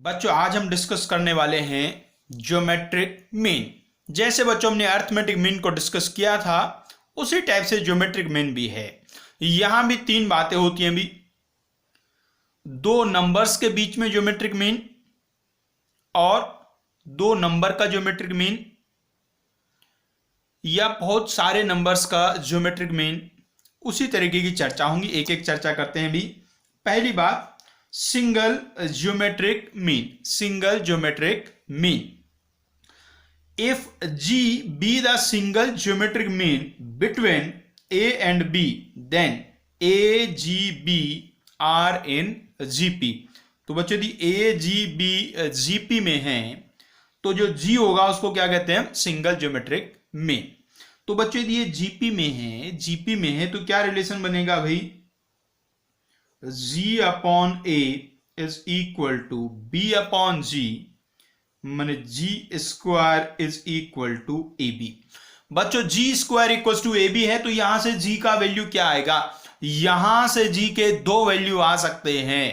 बच्चों आज हम डिस्कस करने वाले हैं ज्योमेट्रिक मीन। जैसे बच्चों हमने अर्थमेटिक मीन को डिस्कस किया था उसी टाइप से ज्योमेट्रिक मीन भी है। यहां भी तीन बातें होती हैं भी, दो नंबर्स के बीच में ज्योमेट्रिक मीन और दो नंबर का ज्योमेट्रिक मीन या बहुत सारे नंबर्स का ज्योमेट्रिक मीन। उसी तरीके की चर्चा होंगी, एक एक चर्चा करते हैं भी। पहली बात, single geometric mean. Single geometric mean, if G be the single geometric mean between A and B, then A, G, B are in GP। तो बच्चों यदि A, G, B GP में है तो जो G होगा उसको क्या कहते हैं? Single geometric mean. तो बच्चों यदि ये GP में है, GP में है तो क्या रिलेशन बनेगा भाई? G upon A is equal to B upon G, माने G square is equal to AB। बच्चों G square equal to AB है तो यहां से G का वैल्यू क्या आएगा? यहां से G के दो वैल्यू आ सकते हैं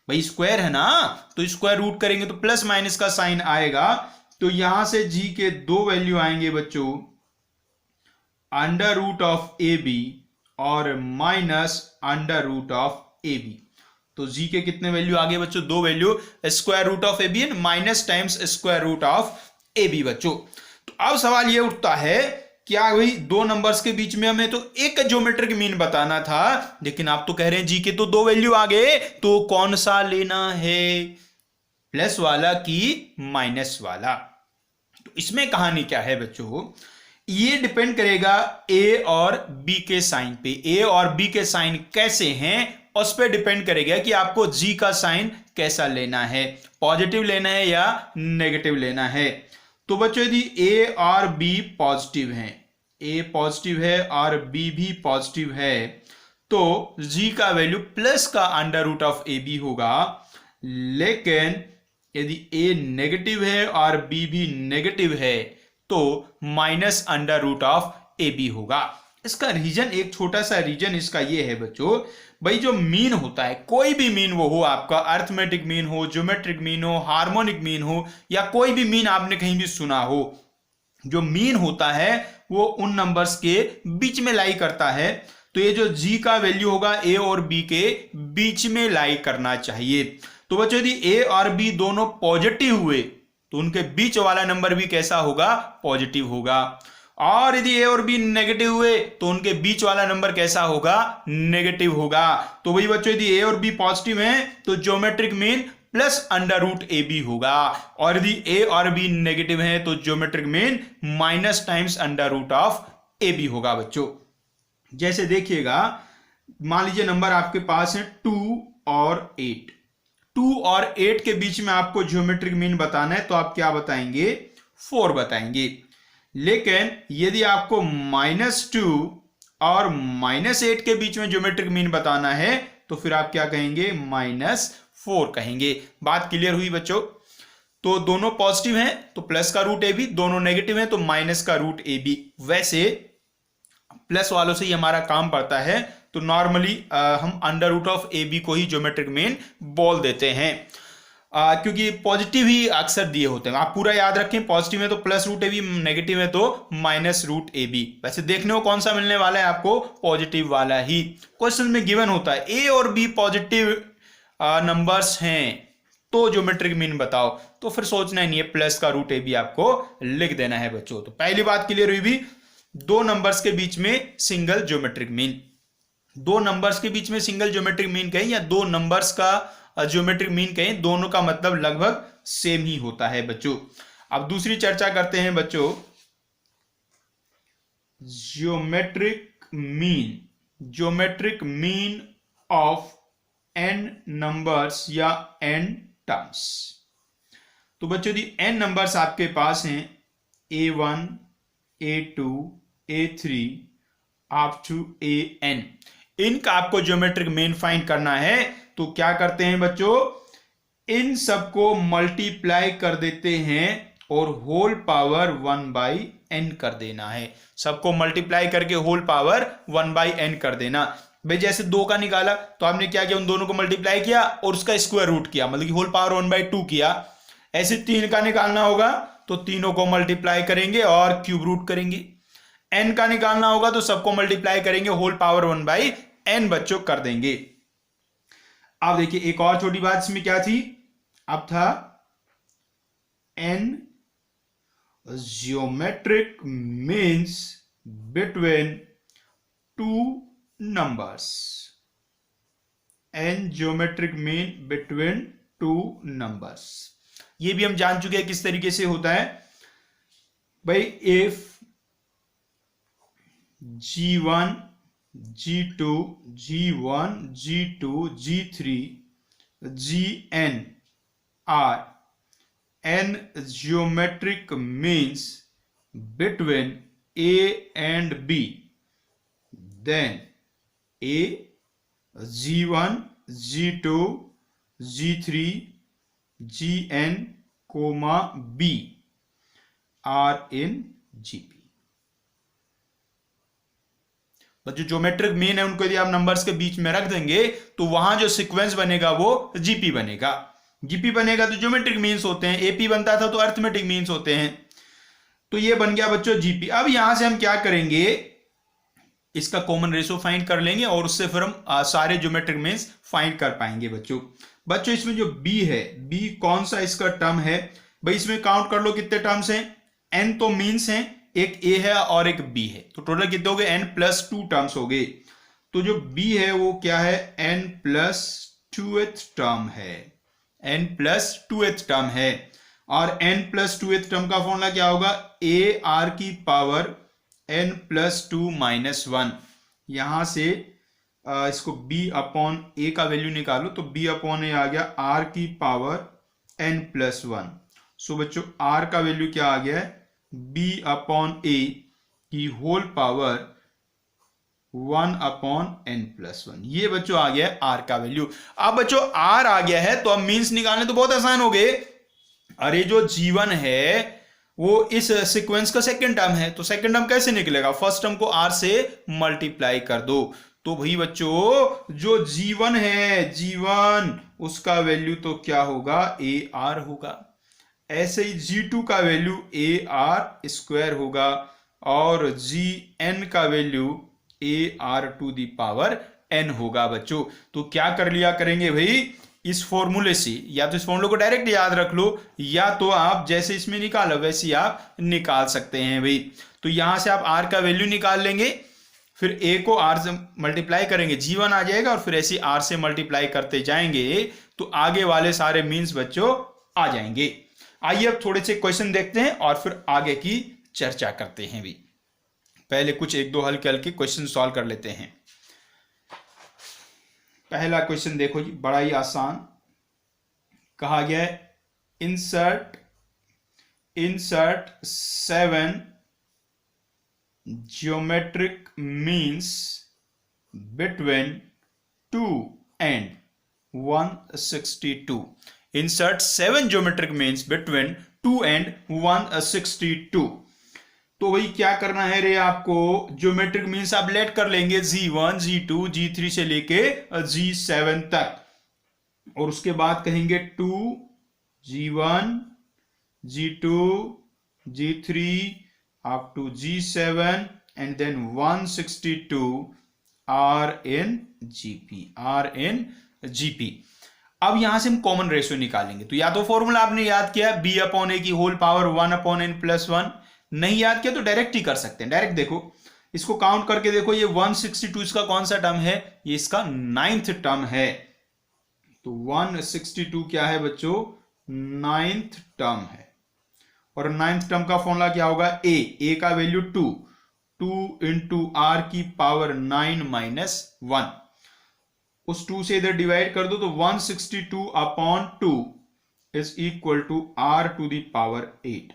भाई, स्क्वायर है ना तो स्क्वायर रूट करेंगे तो प्लस माइनस का साइन आएगा। तो यहां से G के दो वैल्यू आएंगे बच्चों, अंडर रूट ऑफ AB और minus under root of AB। तो G के कितने वैल्यू आ गए बच्चों? दो value, square root of AB and minus times square root of AB बच्चों। तो अब सवाल ये उठता है, क्या भाई दो नंबर्स के बीच में हमें तो एक ज्योमेट्रिक मीन बताना था, लेकिन आप तो कह रहे हैं G के तो दो वैल्यू आ गए, तो कौन सा लेना है, प्लस वाला कि माइनस वाला? तो इसमें कहानी क्या है बच्चों, ये डिपेंड करेगा A और B के साइन पे। A और B के साइन कैसे हैं उस पर डिपेंड करेगा कि आपको G का साइन कैसा लेना है, पॉजिटिव लेना है या नेगेटिव लेना है। तो बच्चों यदि A और B पॉजिटिव हैं, A पॉजिटिव है और B भी पॉजिटिव है, तो G का वैल्यू प्लस का अंडर रूट ऑफ AB होगा। लेकिन यदि A नेगेटिव है और B भी नेगेटिव है तो minus under root of AB होगा। इसका रीजन, एक छोटा सा रीजन इसका ये है बच्चों, भाई जो मीन होता है, कोई भी मीन वो हो, आपका अर्थमेटिक मीन हो, ज्योमेट्रिक मीन हो, हार्मोनिक मीन हो, या कोई भी मीन आपने कहीं भी सुना हो, जो मीन होता है वो उन नंबर्स के बीच में लाई करता है। तो ये जो G का वैल्यू होगा A और B के बीच में लाई करना चाहिए। तो बच्चों यदि A और B दोनों पॉजिटिव हुए तो उनके बीच वाला नंबर भी कैसा होगा? पॉजिटिव होगा। और यदि A और B नेगेटिव हुए तो उनके बीच वाला नंबर कैसा होगा? नेगेटिव होगा। तो वही बच्चों यदि A और B पॉजिटिव हैं तो geometric mean plus under root AB होगा, और यदि A और B नेगेटिव हैं तो geometric mean minus times under root of AB होगा बच्चों। जैसे देखिएगा, मान लीजिए नंबर आपके पास है 2 और 8। 2 और 8 के बीच में आपको ज्योमेट्रिक मीन बताना है तो आप क्या बताएंगे? 4 बताएंगे। लेकिन यदि आपको -2 और -8 के बीच में ज्योमेट्रिक मीन बताना है तो फिर आप क्या कहेंगे? -4 कहेंगे। बात क्लियर हुई बच्चों? तो दोनों पॉजिटिव हैं तो प्लस का रूट AB, दोनों नेगेटिव हैं तो माइनस का रूट AB। वैसे प्लस वालों से ही हमारा काम पड़ता है तो नॉर्मली हम अंडर रूट ऑफ AB को ही ज्योमेट्रिक मीन बोल देते हैं, क्योंकि पॉजिटिव ही अक्सर दिए होते हैं। आप पूरा याद रखें, पॉजिटिव है तो प्लस रूट AB, नेगेटिव है तो माइनस रूट AB। वैसे देखने को कौन सा मिलने वाला है आपको? पॉजिटिव वाला ही। क्वेश्चन में गिवन होता है A और B पॉजिटिव नंबर्स हैं तो ज्योमेट्रिक मीन बताओ, तो फिर सोचना ही नहीं है, प्लस का रूट AB आपको लिख देना है बच्चों। तो पहली बात क्लियर हुई भी, दो नंबर्स के बीच में सिंगल ज्योमेट्रिक मीन। दो नंबर्स के बीच में सिंगल ज्योमेट्रिक मीन कहें या दो नंबर्स का ज्योमेट्रिक मीन कहें, दोनों का मतलब लगभग सेम ही होता है बच्चों। अब दूसरी चर्चा करते हैं बच्चों, geometric mean. Geometric mean of n numbers या n टर्म्स। तो बच्चों यदि n नंबर्स आपके पास हैं, A1, A2, A3 up to AN, इनका आपको ज्योमेट्रिक मीन फाइंड करना है तो क्या करते हैं बच्चों? इन सबको मल्टीप्लाई कर देते हैं और होल पावर 1/n कर देना है। सबको मल्टीप्लाई करके होल पावर 1/n कर देना। भाई जैसे 2 का निकाला तो आपने क्या किया, उन दोनों को मल्टीप्लाई किया और उसका स्क्वायर रूट किया, मतलब कि होल पावर 1/2 किया। ऐसे 3 का निकालना होगा तो तीनों को मल्टीप्लाई करेंगे और क्यूब रूट करेंगे। n का निकालना होगा तो सबको मल्टीप्लाई करेंगे, होल पावर 1/n बच्चों कर देंगे। अब देखिए एक और छोटी बात इसमें क्या थी, अब था n geometric means between two numbers. n geometric mean between two numbers, ये भी हम जान चुके हैं किस तरीके से होता है भाई। If g1 g2 g1 g2 g3 gn are n geometric means between a and b, then a g1 g2 g3 gn comma b are in gp। जो ज्योमेट्रिक मीन है उनको यदि आप नंबर्स के बीच में रख देंगे तो वहां जो सीक्वेंस बनेगा वो जीपी बनेगा। जीपी बनेगा तो ज्योमेट्रिक मीन्स होते हैं, एपी बनता था तो अरिथमेटिक मीन्स होते हैं। तो ये बन गया बच्चों जीपी। अब यहां से हम क्या करेंगे, इसका कॉमन रेशियो फाइंड कर लेंगे और उससे फिर हम सारे ज्योमेट्रिक मीन्स फाइंड कर पाएंगे बच्चों। बच्चों इसमें जो बी है, बी कौन सा इसका टर्म है भाई, इसमें काउंट कर लो कितने टर्म्स हैं, एन तो मीन्स हैं, एक ए है और एक बी है, तो टोटल कितने हो गए, n+2 टर्म्स हो गए। तो जो बी है वो क्या है, n+2th टर्म है, n+2th टर्म है। और n+2th टर्म का फॉर्मूला क्या होगा, a r की पावर n+2 - 1। यहां से इसको b अपॉन a का वैल्यू निकालो तो b अपॉन a आ गया r की पावर n+1। सो बच्चों r का वैल्यू क्या आ गया है, b अपॉन a की होल पावर 1/n+1। ये बच्चों आ गया है r का वैल्यू। अब बच्चों r आ गया है तो अब मीन्स निकालने तो बहुत आसान हो गए। अरे जो g1 है वो इस सीक्वेंस का सेकंड टर्म है, तो सेकंड टर्म कैसे निकलेगा, फर्स्ट टर्म को r से मल्टीप्लाई कर दो। तो भाई बच्चों जो g1 है, g1 उसका वैल्यू तो क्या होगा, ar होगा। ऐसे ही g2 का वैल्यू ar² होगा और gn का वैल्यू ar⁴n होगा बच्चों। तो क्या कर लिया करेंगे भाई, इस फॉर्मूले से या तो इस फॉर्मूले को डायरेक्ट याद रख लो या तो आप जैसे इसमें निकालो वैसे ही आप निकाल सकते हैं भाई। तो यहां से आप r का वैल्यू निकाल लेंगे, फिर a को r से मल्टीप्लाई करेंगे, g1 आ जाएगा और फिर ऐसे r से मल्टीप्लाई करते जाएंगे तो आगे वाले सारे मीन्स बच्चों आ जाएंगे। आइए अब थोड़े से क्वेश्चन देखते हैं और फिर आगे की चर्चा करते हैं भी। पहले कुछ 1-2 हल्के हल्के क्वेश्चन सॉल्व कर लेते हैं। पहला क्वेश्चन देखो जी, बड़ा ही आसान कहा गया है, insert 7 geometric means between 2 and 162। Insert 7 geometric means between 2 and 162। तो वही क्या करना है रे आपको, ज्योमेट्रिक मीन्स आप लेट कर लेंगे g1 g2 g3 से लेके g7 तक और उसके बाद कहेंगे 2 g1 g2 g3 up to g7 and then 162 r in gp। अब यहां से हम कॉमन रेशियो निकालेंगे, तो या तो फॉर्मूला आपने याद किया b/a की होल पावर 1/n+1, नहीं याद किया तो डायरेक्ट ही कर सकते हैं। डायरेक्ट देखो, इसको काउंट करके देखो, ये 162 इसका कौन सा टर्म है, ये इसका 9th टर्म है। तो 162 क्या है बच्चों, 9th टर्म है। और 9th टर्म का फॉर्मूला क्या होगा, a का वैल्यू 2 इंटू r की पावर 9 - 1। उस 2 से इधर डिवाइड कर दो तो 162/2 is equal to r⁴ 8।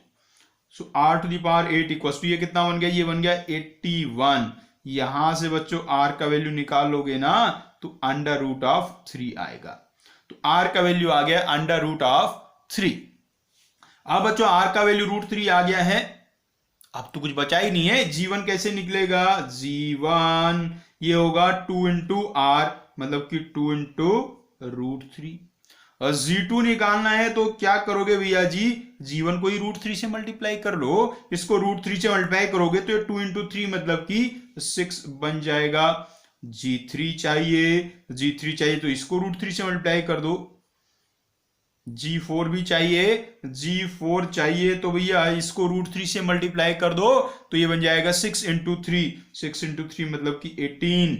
So r⁴ 8 equal to ये कितना बन गया, ये बन गया 81। यहां से बच्चों r का वैल्यू निकाल लोगे ना तो √3 आएगा। तो r का वैल्यू आ गया √3। अब बच्चों r का वैल्यू √3 आ गया है, अब तो कुछ बचा ही नहीं है। g1 कैसे निकलेगा, g1 ये होगा 2 इंटू आर, मतलब कि 2 इंटू √3। और g2 निकालना है तो क्या करोगे भैया जी, g1 को ही √3 से मल्टीप्लाई कर लो, इसको √3 से मल्टीप्लाई करोगे तो ये 2 इंटू 3 मतलब कि 6 बन जाएगा। g3 चाहिए तो इसको √3 से मल्टीप्लाई कर दो। g4 भी चाहिए तो भैया इसको √3 से मल्टीप्लाई कर दो, तो ये बन जाएगा 6 इंटू 3 मतलब कि 18।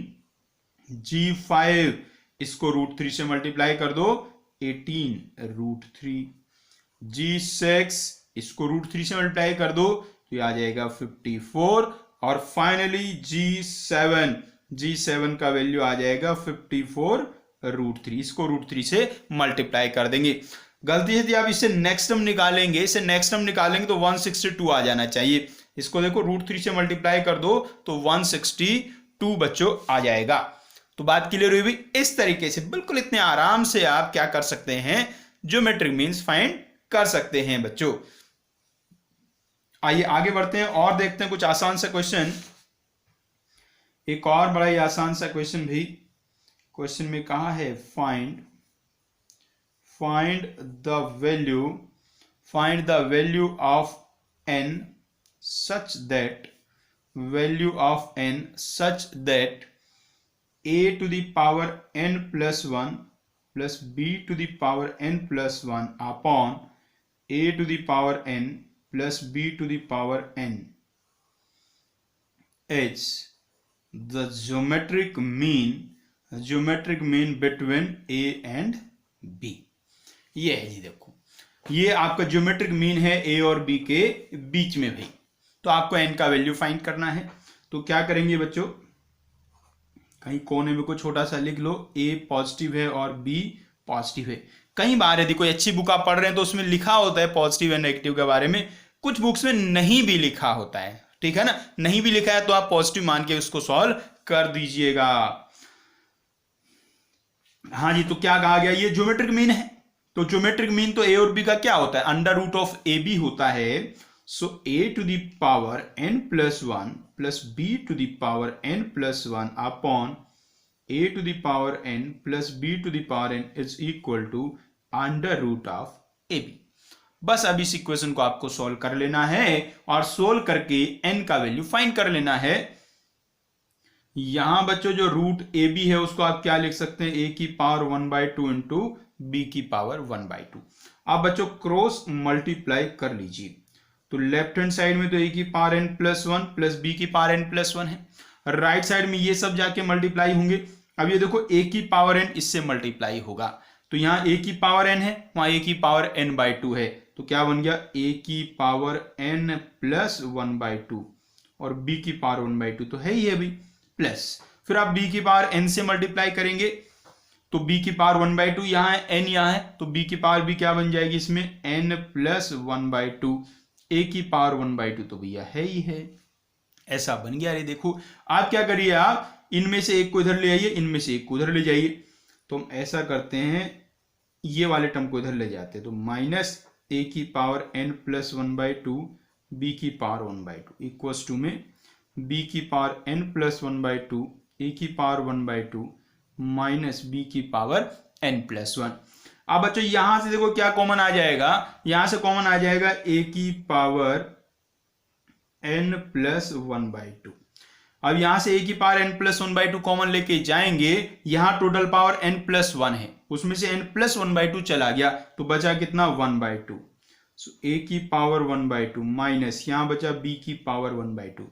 g5 इसको √3 से मल्टीप्लाई कर दो, 18√3। g6 इसको √3 से मल्टीप्लाई कर दो तो ये आ जाएगा 54। और फाइनली g7 का वैल्यू आ जाएगा 54√3। इसको √3 से मल्टीप्लाई कर देंगे। गलती से यदि आप इसे नेक्स्ट टर्म निकालेंगे, तो 162 आ जाना चाहिए। इसको देखो √3 से मल्टीप्लाई कर दो तो 162 बच्चों आ जाएगा। तो बात क्लियर हुई भी। इस तरीके से बिल्कुल इतने आराम से आप क्या कर सकते हैं, ज्योमेट्रिक मीन्स फाइंड कर सकते हैं बच्चों। आइए आगे बढ़ते हैं और देखते हैं कुछ आसान सा क्वेश्चन। एक और बड़ा ही आसान सा क्वेश्चन भी, क्वेश्चन में कहा है find the value of n such that a to the power n plus 1 plus b to the power n plus 1 upon a to the power n plus b to the power n is the geometric mean between a and b। ये है जी, देखो ये आपका geometric mean है a और b के बीच में भाई। तो आपको n का वैल्यू फाइंड करना है। तो क्या करेंगे बच्चों, कहीं कोने में कुछ छोटा सा लिख लो, a पॉजिटिव है और b पॉजिटिव है। कई बार यदि कोई अच्छी बुक आप पढ़ रहे हैं तो उसमें लिखा होता है पॉजिटिव एंड नेगेटिव के बारे में, कुछ बुक्स में नहीं भी लिखा होता है, ठीक है ना। नहीं भी लिखा है तो आप पॉजिटिव मान के उसको सॉल्व कर दीजिएगा। हाँ जी, तो क्या कहा गया, ये ज्योमेट्रिक मीन है। तो ज्योमेट्रिक मीन तो a और b का क्या होता है, under root of A B होता है। So a to the power n plus 1 plus b to the power n plus 1 upon a to the power n plus b to the power n is equal to under root of A B. बस अब इस equation को आपको solve कर लेना है और solve करके n का वैल्यू फाइंड कर लेना है। यहां बच्चों जो रूट ए बी है उसको आप क्या लिख सकते हैं, a की पावर 1/2 इंटू b की पावर 1/2। आप बच्चों क्रॉस मल्टीप्लाई कर लीजिए। तो लेफ्ट हैंड साइड में तो a की power n plus 1 plus b की पावर n प्लस 1 है, राइट साइड में ये सब जाके मल्टीप्लाई होंगे। अब ये देखो a की पावर n इससे मल्टीप्लाई होगा, तो यहाँ a की पावर n है, वहां a की पावर n/2 है, तो क्या बन गया a की पावर n प्लस 1/2 और b की पावर 1/2 तो है ही है अभी प्लस। फिर आप b की पावर n से मल्टीप्लाई करेंगे तो b की पावर 1/2 यहाँ है, n यहाँ है, तो b की पावर भी क्या बन जाएगी इसमें n प्लस 1/2, a की पावर 1/2 तो भैया है ही है। ऐसा बन गया। अरे देखो आप क्या करिए, आप इनमें से एक को इधर ले आइए, इनमें से एक को उधर ले जाइए। तो हम ऐसा करते हैं, ये वाले टर्म को इधर ले जाते हैं, तो माइनस a की पावर n प्लस 1/2 b की पावर 1/2 इक्वल्स टू में b की पावर n प्लस 1/2 a की पावर 1/2 माइनस b की पावर n प्लस 1। अब बच्चों यहां से देखो क्या कॉमन आ जाएगा, यहां से कॉमन आ जाएगा a की पावर n प्लस 1/2। अब यहां से a की पावर n प्लस 1/2 कॉमन लेके जाएंगे, यहां टोटल पावर n प्लस 1 है, उसमें से n प्लस 1/2 चला गया तो बचा कितना 1/2। सो a की पावर 1/2 माइनस यहां बचा b की पावर 1/2।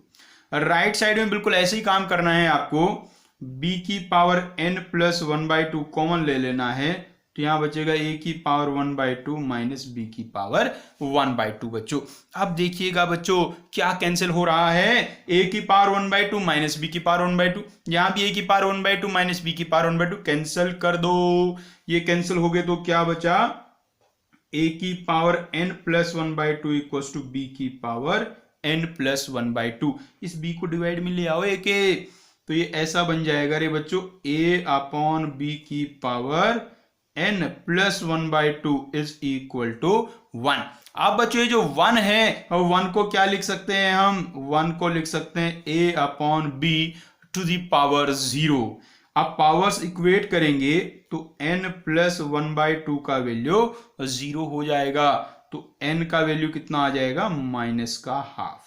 राइट साइड में बिल्कुल ऐसे ही काम करना है आपको, b की पावर n प्लस 1/2 कॉमन ले लेना है, तो यहां बचेगा a की पावर 1/2 माइनस b की पावर 1/2। बच्चों अब देखिएगा बच्चों क्या कैंसिल हो रहा है, a की पावर 1/2 माइनस b की पावर 1/2, यहां भी a की पावर 1/2 माइनस b की पावर 1/2 कैंसिल कर दो। ये कैंसिल हो गए तो क्या बचा, a की power n plus 1/2 equals to b की पावर n प्लस 1/2। इस b को डिवाइड में ले आओ a के, तो ये ऐसा बन जाएगा रे बच्चों a अपॉन b की power n plus 1/2 is equal to 1। अब बच्चों ये जो 1 है, और 1 को क्या लिख सकते हैं हम, 1 को लिख सकते हैं a upon b to the power 0। अब पावर्स इक्वेट करेंगे तो n प्लस 1/2 का वैल्यू 0 हो जाएगा, तो n का वैल्यू कितना आ जाएगा, माइनस का हाफ।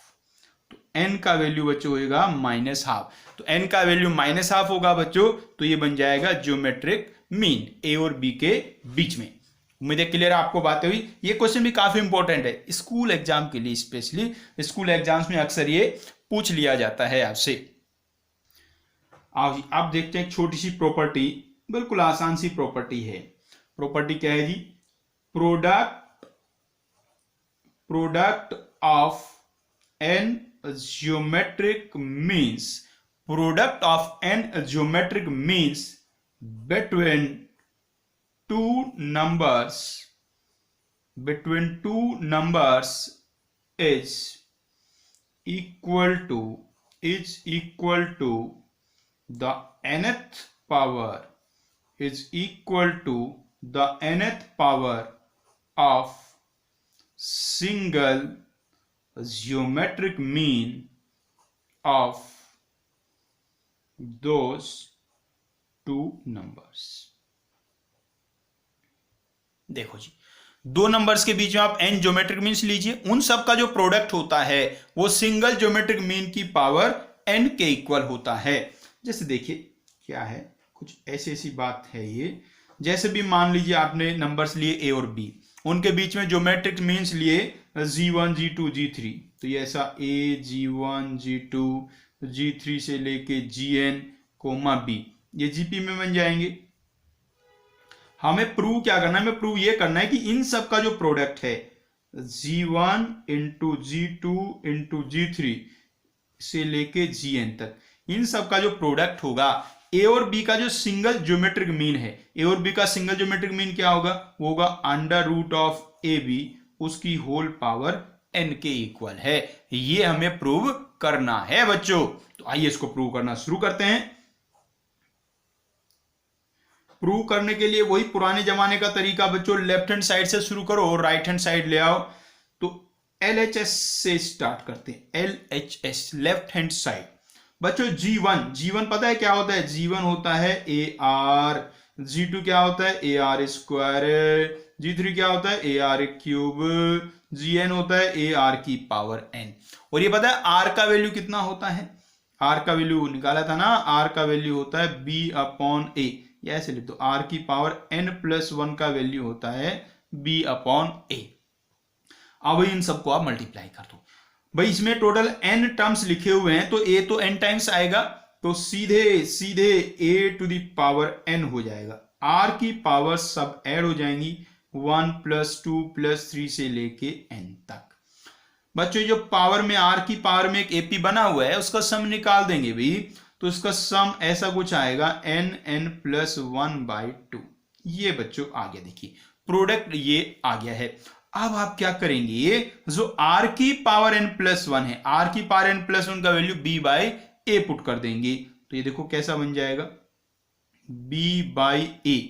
तो n का वैल्यू बच्चों होगा माइनस हाफ, तो n का वैल्यू माइनस हाफ होगा बच्चों, तो ये बन जाएगा ज्योमेट्रिक मीन a और b के बीच में। उम्मीद है क्लियर आपको बातें हुई। ये क्वेश्चन भी काफी इंपॉर्टेंट है स्कूल एग्जाम के लिए, स्पेशली स्कूल एग्जाम्स में अक्सर ये पूछ लिया जाता है आपसे। आप देखते हैं एक छोटी सी प्रॉपर्टी, बिल्कुल आसान सी प्रॉपर्टी है। प्रॉपर्टी क्या है जी, product of an geometric means, product of an geometric means between two numbers is equal to the nth power, is equal to the nth power of single geometric mean of those two numbers। देखो जी, दो numbers के बीच में आप n geometric means लीजिए, उन सब का जो प्रोडक्ट होता है वो सिंगल ज्योमेट्रिक मीन की पावर n के इक्वल होता है। जैसे देखिए क्या है, कुछ ऐसी बात है ये, जैसे भी मान लीजिए आपने नंबर्स लिए a और b, उनके बीच में ज्योमेट्रिक मीन्स लिए g1 g2 g3, तो ये ऐसा a g1 g2 g3 से लेके gn b, ये gp में बन जाएंगे। हमें प्रूव क्या करना है, हमें प्रूव ये करना है कि इन सब का जो प्रोडक्ट है g1 into g2 into g3 से लेके gn तक, इन सब का जो प्रोडक्ट होगा a और b का जो सिंगल ज्योमेट्रिक मीन है, a और b का सिंगल ज्योमेट्रिक मीन क्या होगा, वो होगा अंडर रूट ऑफ ab, उसकी होल पावर n के इक्वल है। ये हमें प्रूव करना है बच्चों, तो आइए इसको प्रूव करना शुरू करते हैं। प्रूव करने के लिए वही पुराने जमाने का तरीका बच्चों, लेफ्ट हैंड साइड से शुरू करो और राइट हैंड साइड ले आओ। तो LHS से स्टार्ट करते हैं, LHS लेफ्ट हैंड साइड। बच्चों G1 पता है क्या होता है, G1 होता है AR, G2 क्या होता है AR स्क्वायर, G3 क्या होता है AR क्यूब, Gn होता है AR की पावर n। और ये पता है R का वैल्यू कितना होता है, R का वैल्यू निकाला था ना, R का वैल्यू होता है B/A, ऐसे लिख दो, r की पावर n+1 का वैल्यू होता है b/a। अब इन सबको आप मल्टीप्लाई कर दो भाई, इसमें टोटल n टर्म्स लिखे हुए हैं, तो a तो n टाइम्स आएगा, तो सीधे a to the power n हो जाएगा, r की पावर सब ऐड हो जाएंगी 1 + 2 + 3 से लेके n तक। बच्चों जो पावर में r की पावर में एक ap बना हुआ है, उसका सम निकाल देंगे भाई, तो इसका सम ऐसा कुछ आएगा n+1/2। ये बच्चों आ गया, देखिए प्रोडक्ट ये आ गया है। अब आप क्या करेंगे, जो r की पावर n+1 है, r की पावर n+1 का वैल्यू b/a पुट कर देंगे, तो ये देखो कैसा बन जाएगा b/a,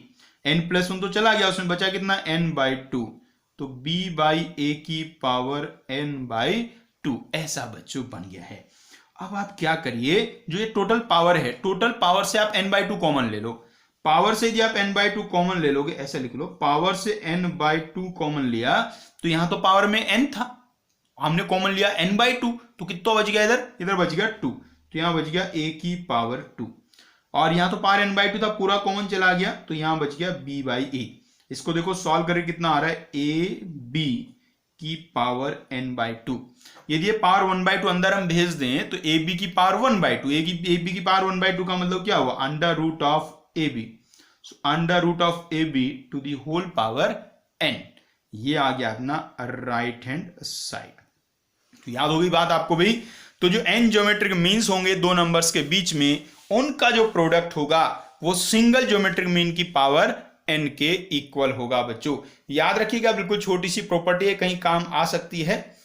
n+1 तो चला गया, उसमें बचा कितना n/2, तो b/a की पावर n/2, ऐसा बच्चों बन गया है। अब आप क्या करिए, जो ये टोटल पावर है, टोटल पावर से आप n/2 कॉमन ले लो, पावर से यदि आप n/2 कॉमन ले लोगे, ऐसे लिख लो, पावर से n/2 कॉमन लिया, तो यहां तो पावर में n था, हमने कॉमन लिया n/2, तो कितना बच गया, इधर बच गया 2, तो यहां बच गया a की पावर 2, और यहां तो पावर n/2 था, पूरा कॉमन चला गया, तो यहां बच गया b/a। इसको देखो सॉल्व करके कितना आ रहा है, ab की पावर n/2। यदि ये पावर 1/2 अंदर हम भेज दें, तो ab की पावर 1/2, ab की पावर 1/2 का मतलब क्या हुआ, under root of ab, under root of ab to the whole power n। ये आ गया अपना राइट हैंड साइड। तो याद होगी बात आपको भाई, तो जो n ज्योमेट्रिक मीन्स होंगे दो नंबर्स के बीच में, उनका जो प्रोडक्ट होगा वो सिंगल ज्योमेट्रिक मीन की पावर n के इक्वल होगा। बच्चों याद रखिएगा, बिल्कुल छोटी सी प्रॉपर्टी है, कहीं काम आ सकती है।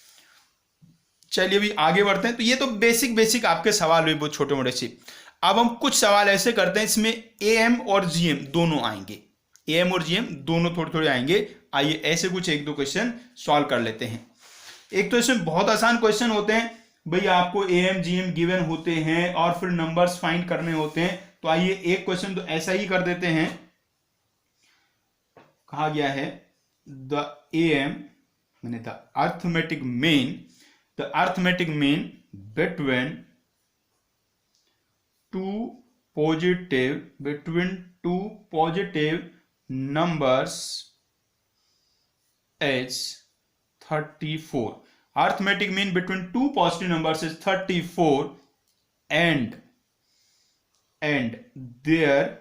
चलिए अभी आगे बढ़ते हैं। तो ये तो बेसिक आपके सवाल हुए बहुत छोटे मोटे से। अब हम कुछ सवाल ऐसे करते हैं, इसमें am और gm दोनों आएंगे, am और gm दोनों थोड़े थोड़े आएंगे। आइए ऐसे कुछ एक दो क्वेश्चन सॉल्व कर लेते हैं। एक तो इसमें बहुत आसान क्वेश्चन होते हैं, भाई आपको एम जीएम गिवन होते हैं और फिर नंबर्स फाइंड करने होते हैं। तो आइए एक क्वेश्चन तो ऐसा ही कर देते हैं। कहा गया है द एम मैंने the arithmetic mean between two positive numbers is 34. Arithmetic mean between two positive numbers is 34 and their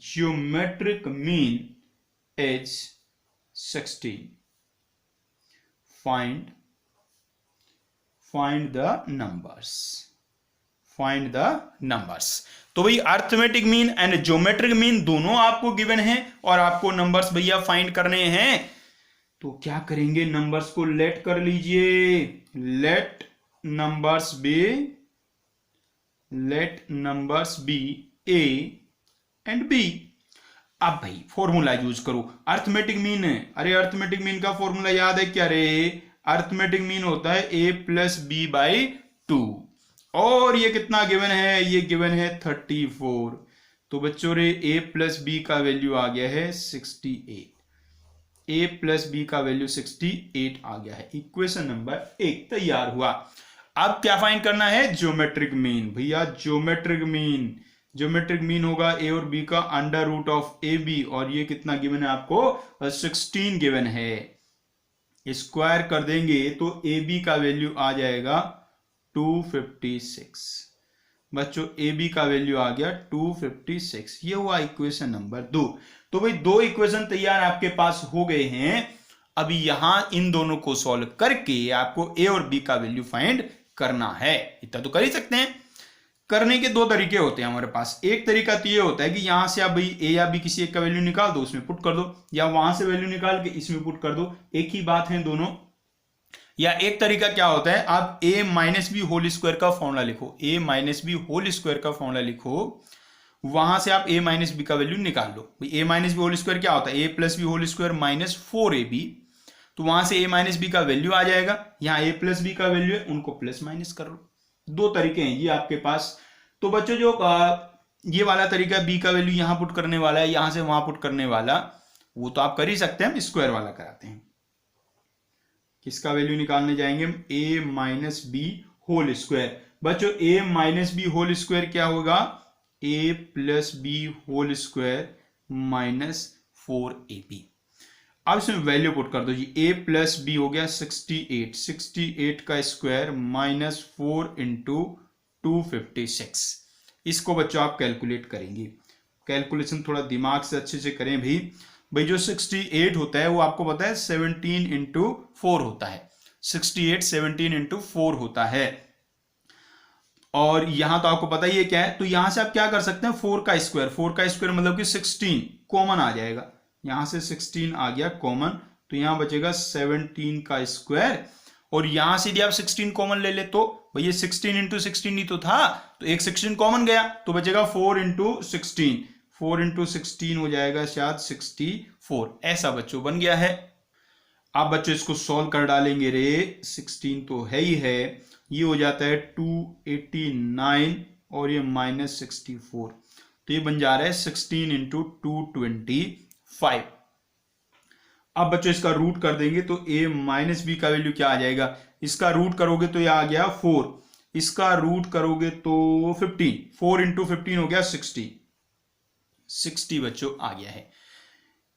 geometric mean is 16. Find the numbers. तो भाई arithmetic mean and geometric mean दोनों आपको गिवन है और आपको numbers भैया find करने हैं। तो क्या करेंगे, नंबर्स को लेट कर लीजिए। Let numbers be A and B. अब भाई फॉर्मूला यूज करो। अर्थमेटिक मीन है, अरे अर्थमेटिक मीन का फॉर्मूला याद है क्या रे? अर्थमेटिक मीन होता है a प्लस बी बाई 2 और ये कितना गिवन है? ये गिवन है 34। तो बच्चों रे a प्लस बी का वैल्यू आ गया है 68। a प्लस बी का वैल्यू 68 आ गया है। इक्वेशन नंबर 1 तैयार हुआ। अब क्या फाइंड करना है? Geometric mean. भैया ज्योमेट्रिक मीन होगा a और b का under root of A B, और ये कितना गिवन है आपको? 16 गिवन है। स्क्वायर कर देंगे तो ए बी का वैल्यू आ जाएगा 256। बच्चों ए बी का वैल्यू आ गया 256। ये हुआ इक्वेशन नंबर 2। तो भाई दो इक्वेशन तैयार आपके पास हो गए हैं। अभी यहां इन दोनों को सॉल्व करके आपको ए और बी का वैल्यू फाइंड करना है। इतना तो कर ही सकते हैं। करने के दो तरीके होते हैं हमारे पास। एक तरीका तो ये होता है कि यहां से आप भाई ए या बी किसी एक का वैल्यू निकाल दो, उसमें पुट कर दो, या वहां से वैल्यू निकाल के इसमें पुट कर दो, एक ही बात है दोनों। या एक तरीका क्या होता है, आप a minus B whole square का फॉर्मूला लिखो, a minus B whole square का फॉर्मूला लिखो, वहां से आप a माइनस बी का वैल्यू निकाल लो। a minus B whole square क्या होता है? a plus B whole square minus 4ab। तो वहां से a माइनस बी का वैल्यू आ जाएगा। यहां a प्लस बी का वैल्यू है, उनको प्लस माइनस कर लो। दो तरीके हैं ये आपके पास। तो बच्चों जो ये वाला तरीका b का वैल्यू यहां पुट करने वाला है, यहां से वहां पुट करने वाला, वो तो आप कर ही सकते हैं। हम स्क्वायर वाला कराते हैं। किसका वैल्यू निकालने जाएंगे? a minus B whole square. बच्चों a minus B whole square क्या होगा? a plus B whole square minus 4ab। अब इसमें वैल्यू पुट कर दो जी। a प्लस बी हो गया 68, 68 का स्क्वायर माइनस 4 इंटू 256। इसको बच्चों आप कैलकुलेट करेंगे। कैलकुलेशन थोड़ा दिमाग से अच्छे से करें भाई जो 68 होता है वो आपको पता है 17 इंटू 4 होता है। 68 17 इंटू 4 होता है। और यहां तो आपको पता ही है क्या है। तो यहां से आप क्या कर सकते हैं? 4 का स्क्वायर मतलब कि 16 कॉमन आ जाएगा। यहां से 16 आ गया कॉमन, तो यहां बचेगा 17 का स्क्वायर। और यहां से यदि आप 16 कॉमन ले ले तो भैया 16 इंटू 16 ही तो था, तो एक 16 कॉमन गया तो बचेगा 4 इंटू 16। 4 इंटू 16 हो जाएगा शायद 64। ऐसा बच्चों बन गया है। आप बच्चों इसको सॉल्व कर डालेंगे रे। 16 तो है ही है, ये हो जाता है 289 और ये माइनस 64। तो ये बन जा रहा है 16 इंटू 225। अब बच्चों इसका रूट कर देंगे तो a माइनस बी का वैल्यू क्या आ जाएगा? इसका रूट करोगे तो ये आ गया 4, इसका रूट करोगे तो 15। 4 इंटू 15 हो गया 60 बच्चों आ गया है।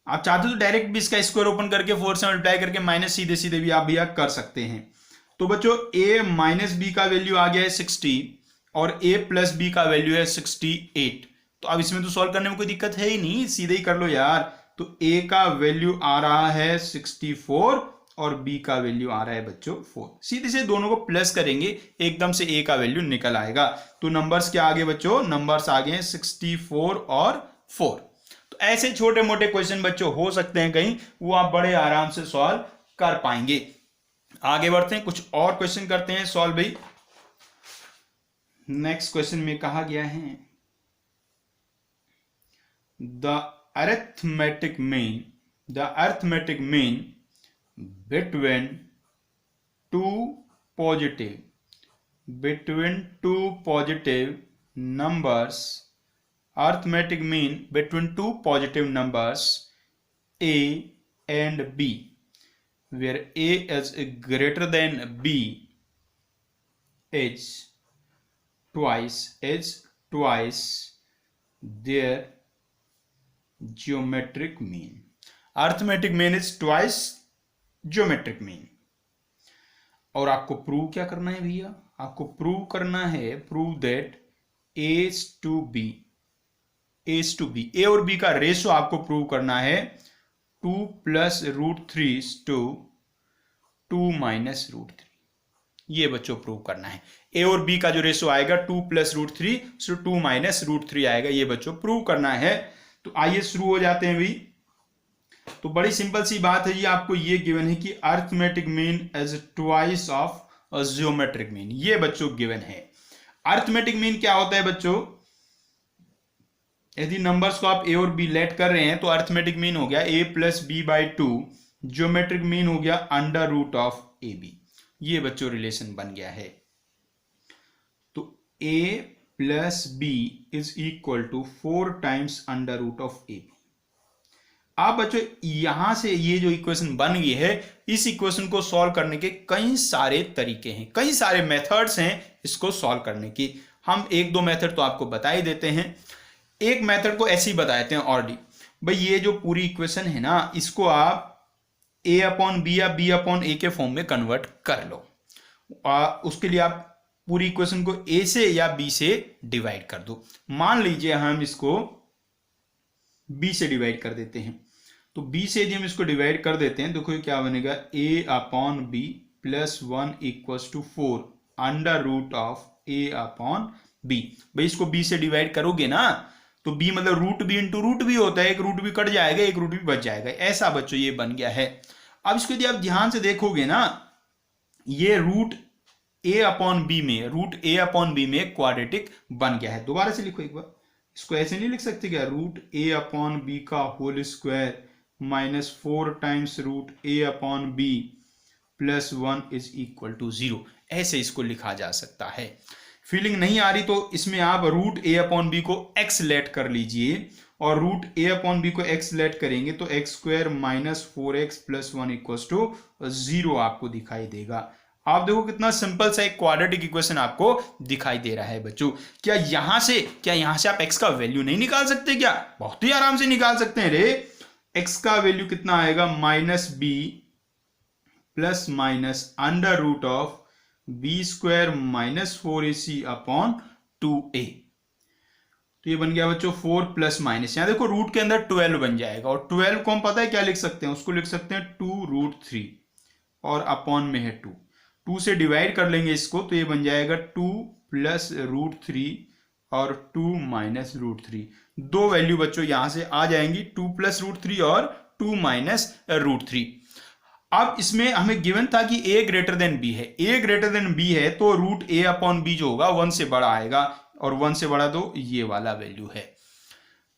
आप चाहते तो डायरेक्ट भी इसका स्क्वायर ओपन करके 4 से मल्टीप्लाई करके माइनस सीधे सीधे भी आप भैया कर सकते हैं। तो बच्चों a माइनस बी का वैल्यू आ गया है 60 और a प्लस बी का वैल्यू है 68। तो अब इसमें तो सॉल्व करने में कोई दिक्कत है ही नहीं, सीधे ही कर लो यार। तो a का वैल्यू आ रहा है 64 और b का वैल्यू आ रहा है बच्चों 4। सीधे से दोनों को प्लस करेंगे, एकदम से a का वैल्यू निकल आएगा। तो नंबर्स क्या आगे बच्चों? नंबर्स आगे हैं 64 और 4। तो ऐसे छोटे मोटे क्वेश्चन बच्चों हो सकते हैं कहीं, वो आप बड़े आराम से सॉल्व कर पाएंगे। आगे बढ़ते हैं, कुछ और क्वेश्चन करते हैं सॉल्व भाई। नेक्स्ट क्वेश्चन में कहा गया है the arithmetic mean between two positive between two positive numbers, arithmetic mean between two positive numbers a and b, where a is greater than b is twice their geometric mean. Arithmetic mean is twice geometric mean. और आपको prove क्या करना है भैया? आपको prove करना है, prove that a to b, a और b का रेशो आपको प्रूव करना है 2 + √3 to 2 - √3. ये बच्चों प्रूव करना है. a और b का जो रेशो आएगा 2 + √3 to 2 - √3 आएगा. ये बच्चों प्रूव करना है. तो आइए शुरू हो जाते हैं भाई. तो बड़ी सिंपल सी बात है. ये आपको ये गिवन है कि arithmetic mean is twice of geometric mean. ये बच्चों गिवन है. अरिथमेटिक मीन क्या होता है बच्चों? यदि नंबर्स को आप a और b लेट कर रहे हैं तो अरिथमेटिक मीन हो गया a + b/2. जियोमेट्रिक मीन हो गया √ab. ये बच्चों रिलेशन बन गया है. तो a + b = 4 टाइम्स √ab. आप बच्चों यहां से ये जो इक्वेशन बन गई है, इस इक्वेशन को सॉल्व करने के कई सारे तरीके हैं, कई सारे मेथड्स हैं इसको सॉल्व करने की. हम एक दो मेथड तो आपको बता ही देते हैं. एक मेथड को ऐसे ही बता देते हैं ऑलरेडी. भाई ये जो पूरी इक्वेशन है ना, इसको आप a/b या b/a के फॉर्म में कन्वर्ट कर लो. उसके लिए आप पूरी इक्वेशन को a से या b से डिवाइड कर दो. मान लीजिए हम इसको b से डिवाइड कर देते हैं. तो b से यदि हम इसको डिवाइड कर देते हैं, देखो क्या बनेगा, a/b + 1 = 4 √a/b. भाई इसको b से डिवाइड करोगे ना तो b मतलब √b × √b होता है. एक √b कट जाएगा, एक √b बच जाएगा. ऐसा बच्चों ये बन गया है. अब इसको यदि आप ध्यान से देखोगे ना, ये √a/b में क्वाड्रेटिक बन गया है. दोबारा से लिखो एक बार. इसको ऐसे नहीं लिख सकते क्या? √a/b का होल स्क्वायर -4 टाइम्स √a/b + 1 = 0. ऐसे इसको लिखा जा सकता है. फीलिंग नहीं आ रही तो इसमें आप √a/b को x लेट कर लीजिए, और √a/b को x लेट करेंगे तो x² - 4x + 1 = 0 आपको दिखाई देगा. आप देखो कितना सिंपल सा एक क्वाड्रेटिक इक्वेशन आपको दिखाई दे रहा है बच्चों. क्या यहां से आप x का वैल्यू नहीं निकाल सकते क्या? बहुत ही आराम से निकाल सकते हैं रे. x का वैल्यू कितना आएगा? -b + √b² - 4ac/2a. तो ये बन गया बच्चों 4 +-. यहां देखो रूट के अंदर 12 बन जाएगा, और 12 को हम पता है क्या लिख सकते हैं? उसको लिख सकते हैं 2√3 और अपॉन में है 2. 2 से डिवाइड कर लेंगे इसको तो ये बन जाएगा 2 + √3 और 2 - √3. दो वैल्यू बच्चों यहां से आ जाएंगी, 2 + √3 और 2 - √3. अब इसमें हमें गिवन था कि a > b है. a > b है तो √a/b जो होगा 1 से बड़ा आएगा, और 1 से बड़ा तो ये वाला वैल्यू है.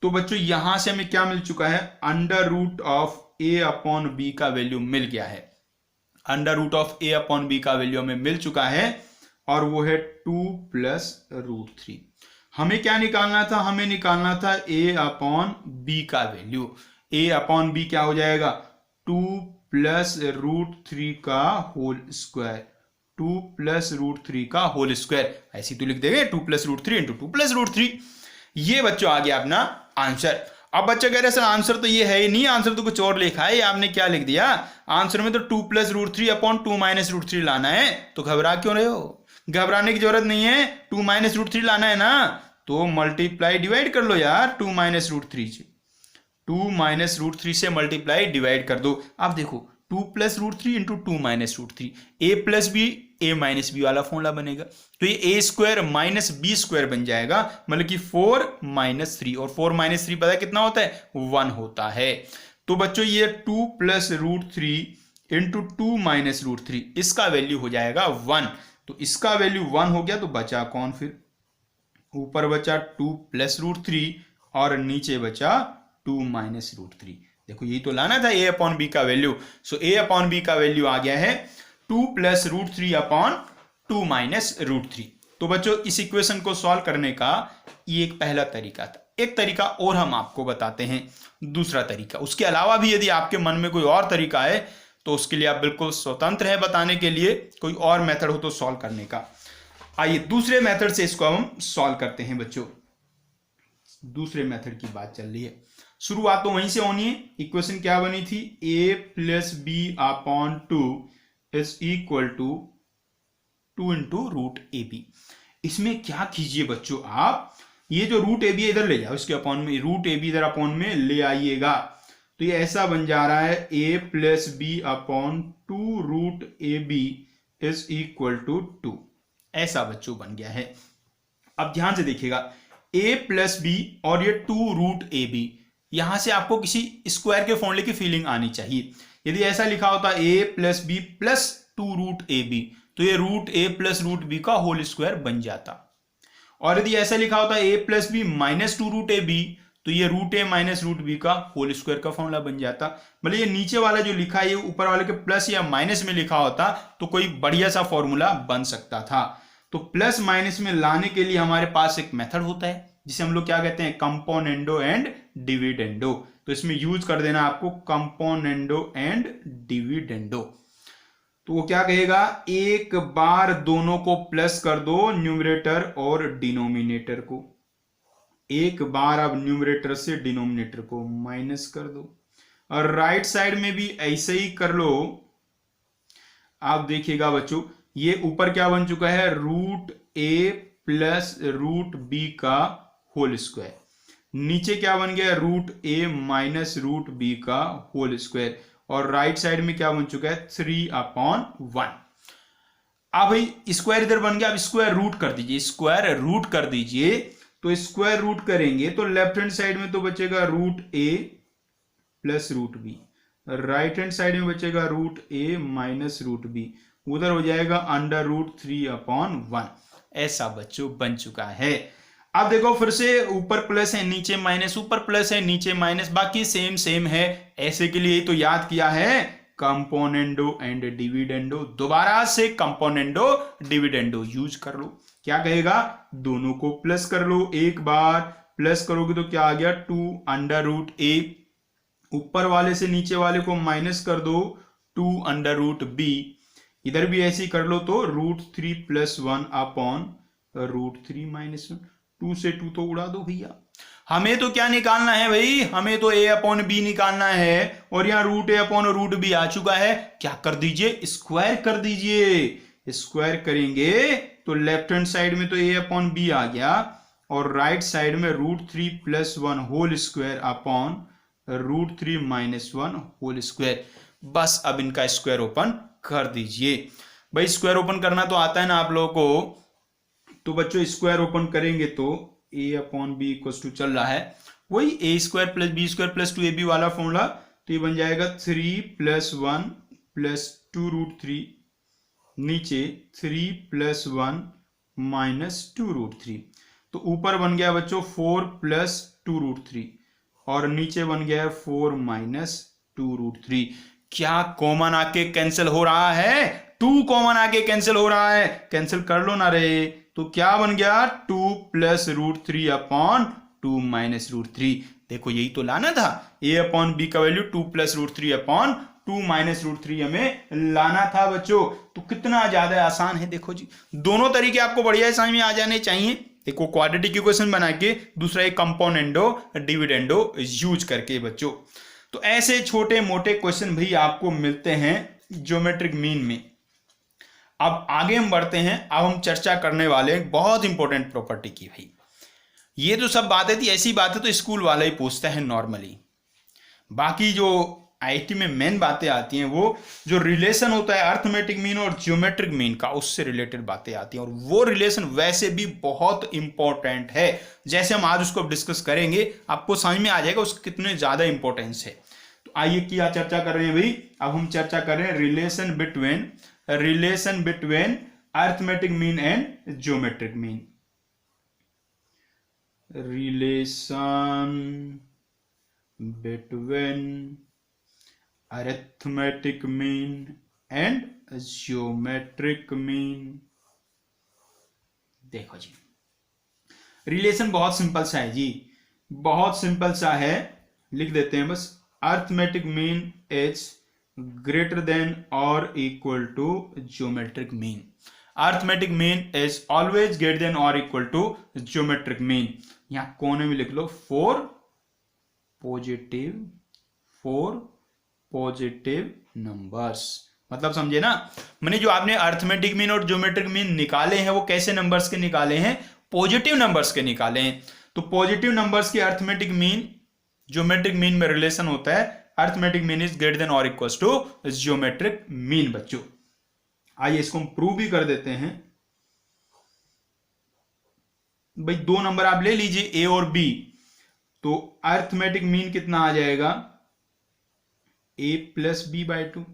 तो बच्चों यहां से हमें क्या मिल चुका है? √a/b का वैल्यू मिल गया है. √a/b का वैल्यू हमें मिल चुका है, और वो है 2 + √3. हमें क्या निकालना था? हमें निकालना था a/b का वैल्यू. a/b क्या हो जाएगा? 2 + √3 का होल स्क्वायर. 2 + √3 का होल स्क्वायर. ऐसी तो लिख देंगे 2 + √3 × 2 + √3. ये बच्चों आ गया अपना आंसर. अब बच्चा कह रहे सर आंसर तो ये है ही नहीं, आंसर तो कुछ और लिखा है. आपने क्या लिख दिया आंसर में? तो 2 + √3 अपॉन 2 - √3 लाना है. तो घबरा क्यों रहे हो? घबराने की जरूरत नहीं है. 2 - √3 लाना है ना, तो मल्टीप्लाई डिवाइड कर लो यार 2 - √3 से. 2 - √3 से मल्टीप्लाई डिवाइड कर दो. अब देखो 2 + √3 × 2 - √3, a + b a - b वाला फॉर्मूला बनेगा. तो ये a² - b² बन जाएगा, मतलब कि 4 - 3, और 4 - 3 पता है कितना होता है? 1 होता है. तो बच्चों ये 2 + √3 × 2 - √3, इसका वैल्यू हो जाएगा 1. तो इसका वैल्यू 1 हो गया, तो बचा कौन? फिर ऊपर बचा 2 + √3 और नीचे बचा 2 - √3. देखो यही तो लाना था a/b का वैल्यू. सो a/b का वैल्यू आ गया है 2 + √3 अपॉन 2 माइनस रूट 3। तो बच्चों इस इक्वेशन को सॉल्व करने का ये एक पहला तरीका था। एक तरीका और हम आपको बताते हैं, दूसरा तरीका। उसके अलावा भी यदि आपके मन में कोई और तरीका है तो उसके लिए आप बिल्कुल स्वतंत्र है बताने के लिए, कोई और मेथड हो तो सॉल्व करने का। आइए दूसरे मेथड से इसको हम सॉल्व करते हैं बच्चों। दूसरे मेथड की बात चल रही है, शुरुआत तो वहीं से होनी है। इक्वेशन क्या बनी थी, a plus B upon 2 is equal to 2 into root A B. इसमें क्या कीजिए बच्चों, आप ये जो रूट ए बी इधर ले जाओ, इसके अपॉन में रूट ए बी इधर अपॉन में ले आइएगा। तो ये ऐसा बन जा रहा है a plus B upon 2 root A B is equal to 2। ऐसा बच्चों बन गया है। अब ध्यान से देखिएगा, a प्लस बी और ये 2 रूट ए बी, यहां से आपको किसी स्क्वायर के फॉर्मूले की फीलिंग आनी चाहिए। यदि ऐसा लिखा होता a plus B plus 2 root A B, तो ये root a plus root B का होल स्क्वायर बन जाता। और यदि ऐसा लिखा होता a plus B minus 2 root A B, तो ये root a minus root B का होल स्क्वायर का फॉर्मूला बन जाता। मतलब ये नीचे वाला जो लिखा है ये ऊपर वाले के प्लस या माइनस में लिखा होता तो कोई बढ़िया सा फॉर्मूला बन सकता था। तो प्लस माइनस में लाने के लिए हमारे पास एक मेथड होता है जिसे हम लोग क्या कहते हैं, कंपोनेंडो एंड डिविडेंडो। तो इसमें यूज कर देना आपको कंपोनेंडो एंड डिविडेंडो। तो वो क्या कहेगा, एक बार दोनों को प्लस कर दो, न्यूमरेटर और डिनोमिनेटर को। एक बार अब न्यूमरेटर से डिनोमिनेटर को माइनस कर दो, और राइट साइड में भी ऐसे ही कर लो। आप देखिएगा बच्चों, ये ऊपर क्या बन चुका है, root A plus root B का होल स्क्वायर। नीचे क्या बन गया, root A minus root B का होल स्क्वायर। और राइट साइड में क्या बन चुका है, 3/1। अब भाई स्क्वायर इधर बन गया, अब स्क्वायर रूट कर दीजिए, स्क्वायर रूट कर दीजिए। तो स्क्वायर रूट करेंगे तो लेफ्ट हैंड साइड में तो बचेगा root A plus root B, right hand side में बचेगा root A minus root B, उधर हो जाएगा अंडर रूट 3/1। ऐसा बच्चों बन चुका है। अब देखो फिर से ऊपर प्लस है नीचे माइनस, ऊपर प्लस है नीचे माइनस, बाकी सेम सेम है। ऐसे के लिए तो याद किया है कंपोनेंडो एंड डिविडेंडो। दोबारा से कंपोनेंडो डिविडेंडो यूज कर लो। क्या कहेगा, दोनों को प्लस कर लो, एक बार प्लस करोगे तो क्या आ गया, 2 अंडर रूट ए, ऊपर वाले से नीचे वाले को माइनस कर दो, 2 अंडर रूट बी, इधर भी ऐसे ही कर लो तो रूट 3+1 अपॉन रूट 3 माइनस 1। 2 से 2 तो उड़ा दो भैया। हमें तो क्या निकालना है भाई, हमें तो a अपॉन बी निकालना है, और यहाँ root a upon root B आ चुका है। क्या कर दीजिए, स्क्वायर कर दीजिए। स्क्वायर करेंगे तो लेफ्ट हैंड साइड में तो a अपॉन बी आ गया, और राइट साइड में root 3+1 whole square upon root 3 minus 1 whole square. बस अब इनका स्क्वायर ओपन कर दीजिए। भाई स्क्वायर ओपन करना तो आता है ना आप लोगों को। तो बच्चों स्क्वायर ओपन करेंगे तो a upon B equal to चल रहा है वही a square plus B square plus 2ab वाला फॉर्मूला। तो ये बन जाएगा 3+1 प्लस 2 रूट 3, नीचे 3+1 माइनस 2 रूट 3। तो ऊपर बन गया बच्चों 4 प्लस 2 रूट 3, और नीचे बन गया 4 माइनस 2 रूट 3। क्या कॉमन आके कैंसिल हो रहा है, 2 कॉमन आके कैंसिल हो रहा है, कैंसिल कर लो ना रे। तो क्या बन गया, 2 plus root 3 upon 2 minus root 3। देखो यही तो लाना था, a अपॉन बी का value 2 plus root 3 upon 2 minus root 3 हमें लाना था बच्चों। तो कितना ज्यादा आसान है, देखो जी दोनों तरीके आपको बढ़िया समझ में आ जाने चाहिए। देखो क्वाड्रेटिक इक्वेशन बना के, दूसरा एक कंपोनेंडो डिविडेंडो यूज करके बच्चों। तो ऐसे छोटे मोटे क्वेश्चन भी आपको मिलते हैं ज्योमेट्रिक मीन में। अब आगे हम बढ़ते हैं, अब हम चर्चा करने वाले बहुत इंपॉर्टेंट प्रॉपर्टी की। भाई ये तो सब बातें थी, ऐसी बातें तो स्कूल वाला ही पूछता है नॉर्मली। बाकी जो आईटी में मेन बातें आती हैं वो जो रिलेशन होता है अर्थमेटिक मीन और ज्योमेट्रिक मीन का, उससे रिलेटेड बातें आती हैं। और वो रिलेशन वैसे भी बहुत इंपॉर्टेंट है, जैसे हम आज उसको डिस्कस करेंगे आपको समझ में आ जाएगा उसका कितने ज्यादा इंपॉर्टेंस है। तो आइए क्या चर्चा कर रहे हैं भाई, अब हम चर्चा कर रहे हैं relation between arithmetic mean and geometric mean. Relation between arithmetic mean and geometric mean। देखो जी, रिलेशन बहुत सिंपल सा है जी, बहुत सिंपल सा है, लिख देते हैं बस। Arithmetic mean is greater than और equal to geometric mean. Arithmetic mean is always greater than और इक्वल टू ज्योमेट्रिक मीन। यहां कोने में लिख लो फोर पॉजिटिव नंबर्स। मतलब समझे ना, मैंने जो आपने अर्थमेटिक मीन और ज्योमेट्रिक मीन निकाले हैं वो कैसे नंबर्स के निकाले हैं, पॉजिटिव नंबर्स के निकाले हैं। तो पॉजिटिव नंबर्स के अर्थमेटिक मीन ज्योमेट्रिक मीन में रिलेशन होता है, arithmetic mean is greater than और इक्वल टू ज्योमेट्रिक मीन। बच्चों आइए इसको हम प्रूव भी कर देते हैं। भाई दो नंबर आप ले लीजिए ए और बी, तो अर्थमेटिक मीन कितना आ जाएगा, A plus B by two.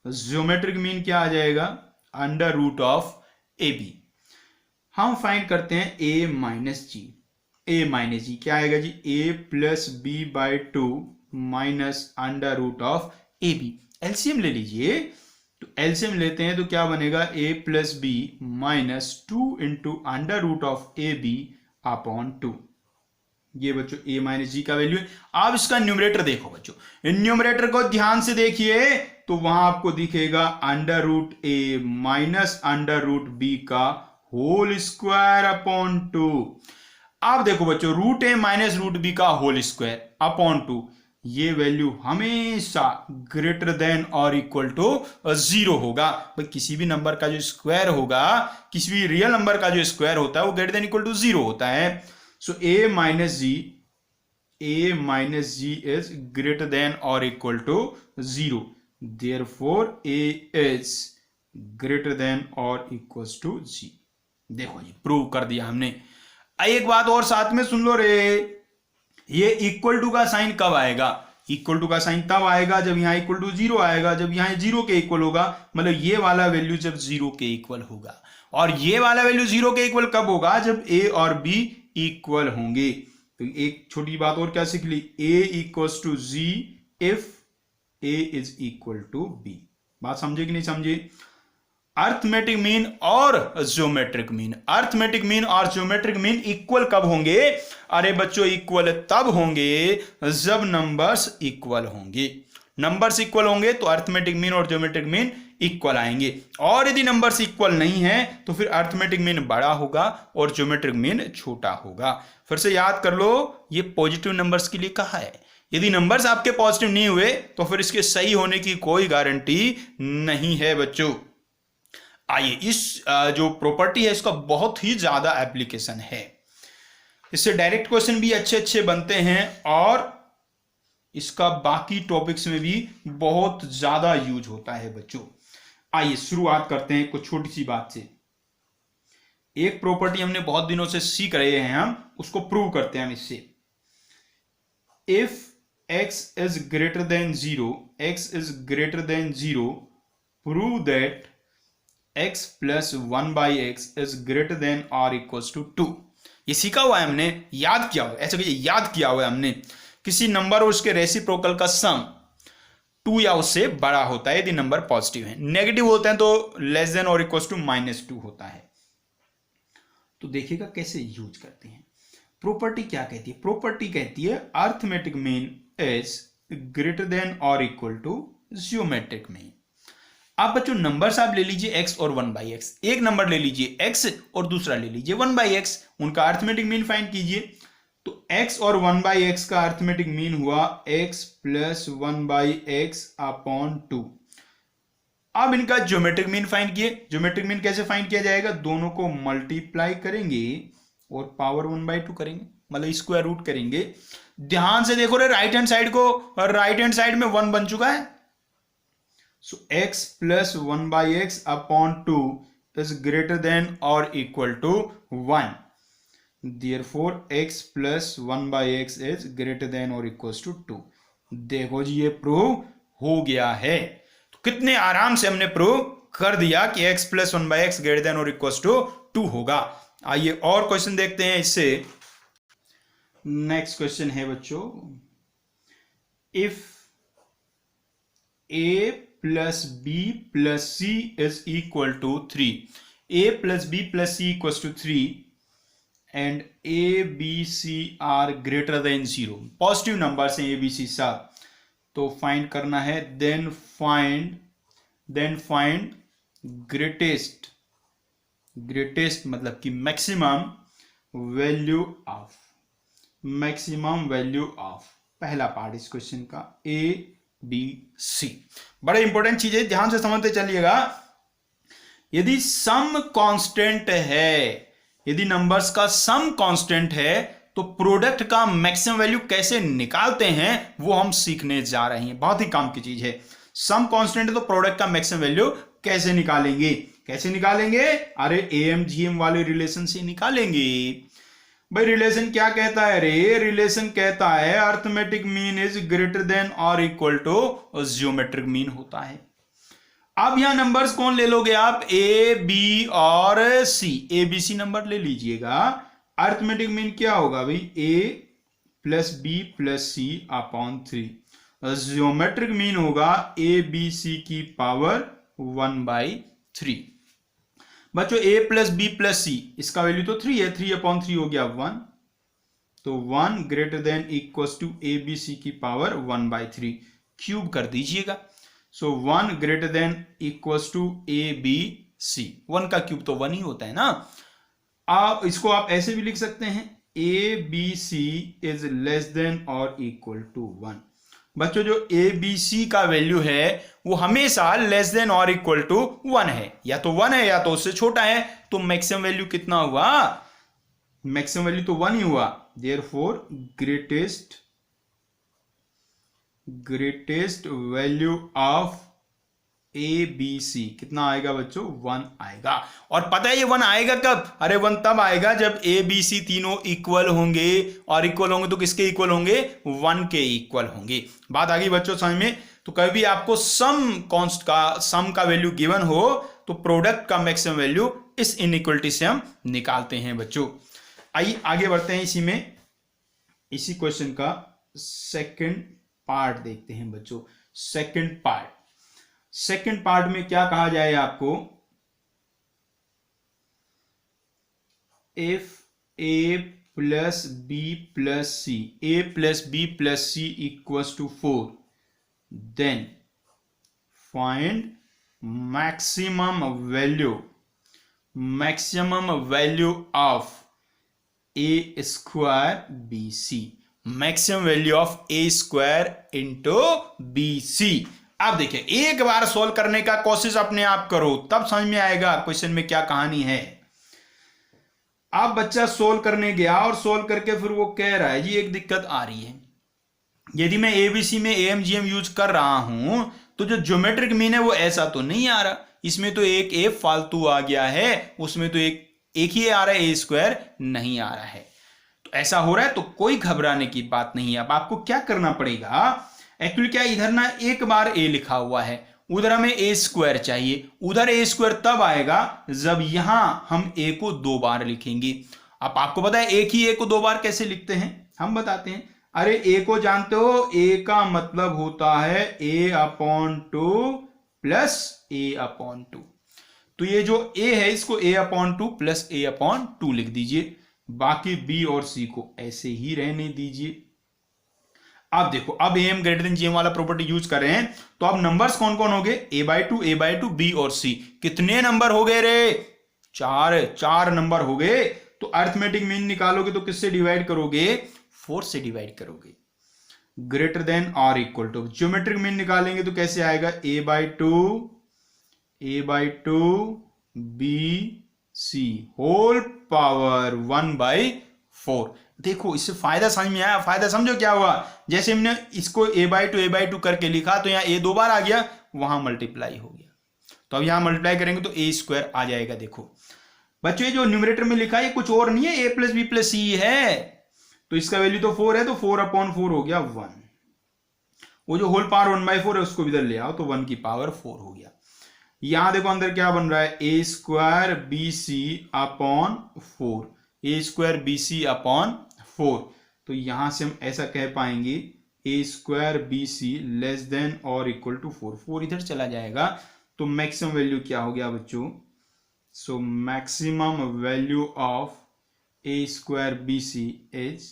Geometric mean क्या आ जाएगा, under root of A B. हम फाइंड करते हैं ए माइनस जी। ए माइनस जी क्या आएगा जी, A plus B by two minus under root of A B. LCM ले लीजिए, तो एलसीएम लेते हैं तो क्या बनेगा, A plus B minus 2 into under root of A B upon 2। ये बच्चों ए माइनस जी का वैल्यू है। आप इसका न्यूमरेटर देखो बच्चों, न्यूमरेटर को ध्यान से देखिए तो वहां आपको दिखेगा under root A minus under root B का होल स्क्वायर अपॉन 2। आप देखो बच्चों, root A minus root B का होल स्क्वायर अपॉन 2, ये वैल्यू हमेशा ग्रेटर देन और इक्वल टू 0 होगा। भाई किसी भी नंबर का जो स्क्वायर होगा, किसी भी रियल नंबर का जो स्क्वायर होता है वो ग्रेटर देन इक्वल टू 0 होता है। So A minus G is greater than और equal to 0, therefore A is greater than और इक्वल टू जी। देखो जी प्रूव कर दिया हमने। एक बात और साथ में सुन लो रे, ये इक्वल टू का साइन कब आएगा, इक्वल टू का साइन तब आएगा जब यहां इक्वल टू 0 आएगा, जब यहां 0 के इक्वल होगा। मतलब ये वाला वैल्यू जब 0 के इक्वल होगा, और ये वाला वैल्यू 0 के इक्वल कब होगा, जब ए और बी इक्वल होंगे। तो एक छोटी बात और क्या सीख ली, A equals to G if A is equal to B. बात समझे कि नहीं समझे। अर्थमेटिक मीन और ज्योमेट्रिक मीन, अर्थमेटिक मीन और ज्योमेट्रिक मीन इक्वल कब होंगे, अरे बच्चों इक्वल तब होंगे जब नंबर्स इक्वल होंगे। नंबर्स इक्वल होंगे तो अर्थमेटिक मीन और ज्योमेट्रिक मीन इक्वल आएंगे, और यदि नंबर्स इक्वल नहीं है तो फिर अर्थमेटिक मीन बड़ा होगा और ज्योमेट्रिक मीन छोटा होगा। फिर से याद कर लो, ये पॉजिटिव नंबर्स के लिए कहा है। यदि नंबर्स आपके पॉजिटिव नहीं हुए तो फिर इसके सही होने की कोई गारंटी नहीं है बच्चों। आइए इस जो प्रॉपर्टी है इसका बहुत ही ज्यादा एप्लीकेशन है, इससे डायरेक्ट क्वेश्चन भी अच्छे अच्छे बनते हैं और इसका बाकी टॉपिक्स में भी बहुत ज्यादा यूज होता है बच्चों। आइए शुरुआत करते हैं कुछ छोटी सी बात से। एक प्रॉपर्टी हमने बहुत दिनों से सीख रहे हैं, हम उसको प्रूव करते हैं हम इससे। If x is greater than 0, x is greater than 0, prove that x plus 1 by x is greater than or equals to 2। ये सीखा हुआ है हमने, याद किया हुआ है, ऐसा कहिए याद किया हुआ है हमने। किसी नंबर और उसके रेसिप्रोकल का सम 2 या उससे बड़ा होता है यदि नंबर पॉजिटिव है, नेगेटिव होते हैं तो लेस देन और इक्वल्स टू -2 होता है। तो देखिएगा कैसे यूज करते हैं। प्रॉपर्टी क्या कहती है, प्रॉपर्टी कहती है arithmetic mean is greater than और इक्वल टू ज्योमेट्रिक मीन। आप बच्चों नंबर्स आप ले लीजिए x और 1 बाई एक्स, एक नंबर ले लीजिए x और दूसरा ले लीजिए 1 बाई एक्स, उनका अर्थमेटिक मीन फाइंड कीजिए। तो x और 1 बाई एक्स का अर्थमेटिक मीन हुआ x plus 1 by X upon 2। अब इनका ज्योमेट्रिक मीन फाइंड किए। ज्योमेट्रिक मीन कैसे फाइंड किया जाएगा, दोनों को मल्टीप्लाई करेंगे और पावर 1/2 करेंगे, मतलब स्क्वायर रूट करेंगे। ध्यान से देखो रे राइट हैंड साइड को, और राइट हैंड साइड में 1 बन चुका है। So x plus 1 by X upon 2 is greater than और equal to 1, therefore x plus 1 by X is greater than और इक्वल टू 2। देखो जी ये प्रूव हो गया है। तो कितने आराम से हमने प्रूव कर दिया कि x plus 1 by x greater than और इक्वल टू 2 होगा। आइए और क्वेश्चन देखते हैं इससे। नेक्स्ट क्वेश्चन है बच्चों, if a plus B plus C is equal to 3। A plus B plus C equals to 3 and A B C are greater than 0, positive numbers हैं ए बी सी सब, तो फाइंड करना है, देन फाइंड ग्रेटेस्ट मतलब कि maximum value of पहला part इस question का ए बी सी। बड़े इंपॉर्टेंट चीज है, ध्यान से समझते चलिएगा। यदि सम कांस्टेंट है, यदि नंबर्स का सम कांस्टेंट है, तो प्रोडक्ट का मैक्सिमम वैल्यू कैसे निकालते हैं वो हम सीखने जा रहे हैं। बहुत ही काम की चीज है। सम कांस्टेंट है तो प्रोडक्ट का मैक्सिमम वैल्यू कैसे निकालेंगे? अरे एएमजीएम वाले रिलेशन से निकालेंगे। भाई रिलेशन क्या कहता है रे? रिलेशन कहता है arithmetic mean is greater than और इक्वल टू जियोमेट्रिक मीन होता है। अब यहां नंबर्स कौन ले लोगे आप? ए बी और सी, ए बी सी नंबर ले लीजिएगा। अर्थमेटिक मीन क्या होगा भाई? ए प्लस बी प्लस सी अपॉन 3। जियोमेट्रिक मीन होगा ए बी सी की पावर 1/3। बच्चों ए प्लस बी प्लस सी, इसका वैल्यू तो 3 है, 3/3 हो गया 1, तो 1 greater than equals to A B C की पावर 1/3, क्यूब कर दीजिएगा। So 1 greater than equals to A B C, 1 का क्यूब तो 1 ही होता है ना। आप इसको आप ऐसे भी लिख सकते हैं, A B C is less than और इक्वल टू 1। बच्चों जो ए बी सी का वैल्यू है वो हमेशा लेस देन और इक्वल टू 1 है, या तो 1 है या तो उससे छोटा है, तो मैक्सिमम वैल्यू कितना हुआ? मैक्सिमम वैल्यू तो 1 ही हुआ। Therefore greatest value of A B C कितना आएगा बच्चों? 1 आएगा। और पता है ये 1 आएगा कब? अरे 1 तब आएगा जब ए बी सी तीनों इक्वल होंगे, और इक्वल होंगे तो किसके इक्वल होंगे? 1 के इक्वल होंगे। बात आ गई बच्चों समझ में? तो कभी आपको सम का वैल्यू गिवन हो तो प्रोडक्ट का मैक्सिमम वैल्यू इस इनइक्वलिटी से हम निकालते हैं बच्चों। आइए आगे बढ़ते हैं। इसी क्वेश्चन का सेकंड पार्ट देखते हैं बच्चों। सेकंड पार्ट में क्या कहा जाए आपको? If A plus B plus C, A plus B plus C equals to 4, then find maximum value of A square B C. Maximum value of A square into B C. अब देखिए, एक बार solve करने का कोशिश अपने आप करो, तब समझ में आएगा क्वेश्चन में क्या कहानी है। अब बच्चा सोल्व करने गया और सोल्व करके फिर वो कह रहा है जी एक दिक्कत आ रही है, यदि मैं एबीसी में एएमजीएम यूज कर रहा हूं तो जो ज्योमेट्रिक मीन है वो ऐसा तो नहीं आ रहा, इसमें तो एक ए फालतू आ गया है, उसमें तो एक ही आ रहा है, ए स्क्वायर नहीं आ रहा है। तो ऐसा हो रहा है तो कोई घबराने की बात नहीं है। अब आपको क्या करना पड़ेगा? एक्चुअली क्या, इधर ना एक बार ए लिखा हुआ है, उधर हमें ए स्क्वायर चाहिए। उधर ए स्क्वायर तब आएगा जब यहां हम ए को 2 बार लिखेंगे। अब आपको पता है एक ही ए को 2 बार कैसे लिखते हैं, हम बताते हैं। अरे ए को जानते हो, ए का मतलब होता है a/2 प्लस a/2। तो ये जो a है इसको a/2 प्लस a/2 लिख दीजिए, बाकी b और c को ऐसे ही रहने दीजिए। अब देखो, अब am ग्रेटर देन gm वाला प्रॉपर्टी यूज कर रहे हैं, तो अब नंबर्स कौन कौन हो गए? a/2 b और c। कितने नंबर हो गए रे? 4 नंबर हो गए। तो अर्थमेटिक मीन निकालोगे तो किससे डिवाइड करोगे? 4 से डिवाइड करोगे। ग्रेटर देन और इक्वल टू, ज्योमेट्रिक मीन निकालेंगे तो कैसे आएगा? a/2 b c whole power 1/4। देखो इससे फायदा समझ में आया? फायदा समझो क्या हुआ? जैसे हमने इसको a/2 करके लिखा तो यहां a 2 बार आ गया, वहां मल्टीप्लाई हो गया, तो अब यहां मल्टीप्लाई करेंगे तो a स्क्वायर आ जाएगा। देखो बच्चों ये जो न्यूमरेटर में लिखा है कुछ और नहीं है, a प्लस बी प्लस सी है, तो इसका वैल्यू तो 4 है, तो 4/4 हो गया 1। वो जो होल पावर 1/4 है उसको इधर ले आओ तो 1 की पावर 4 हो गया। यहां देखो अंदर क्या बन रहा है? a square B C upon 4, a square B C upon 4। तो यहां से हम ऐसा कह पाएंगे a square B C less than और इक्वल टू 4। 4 इधर चला जाएगा, तो मैक्सिमम वैल्यू क्या हो गया बच्चों? So maximum value of A square B C is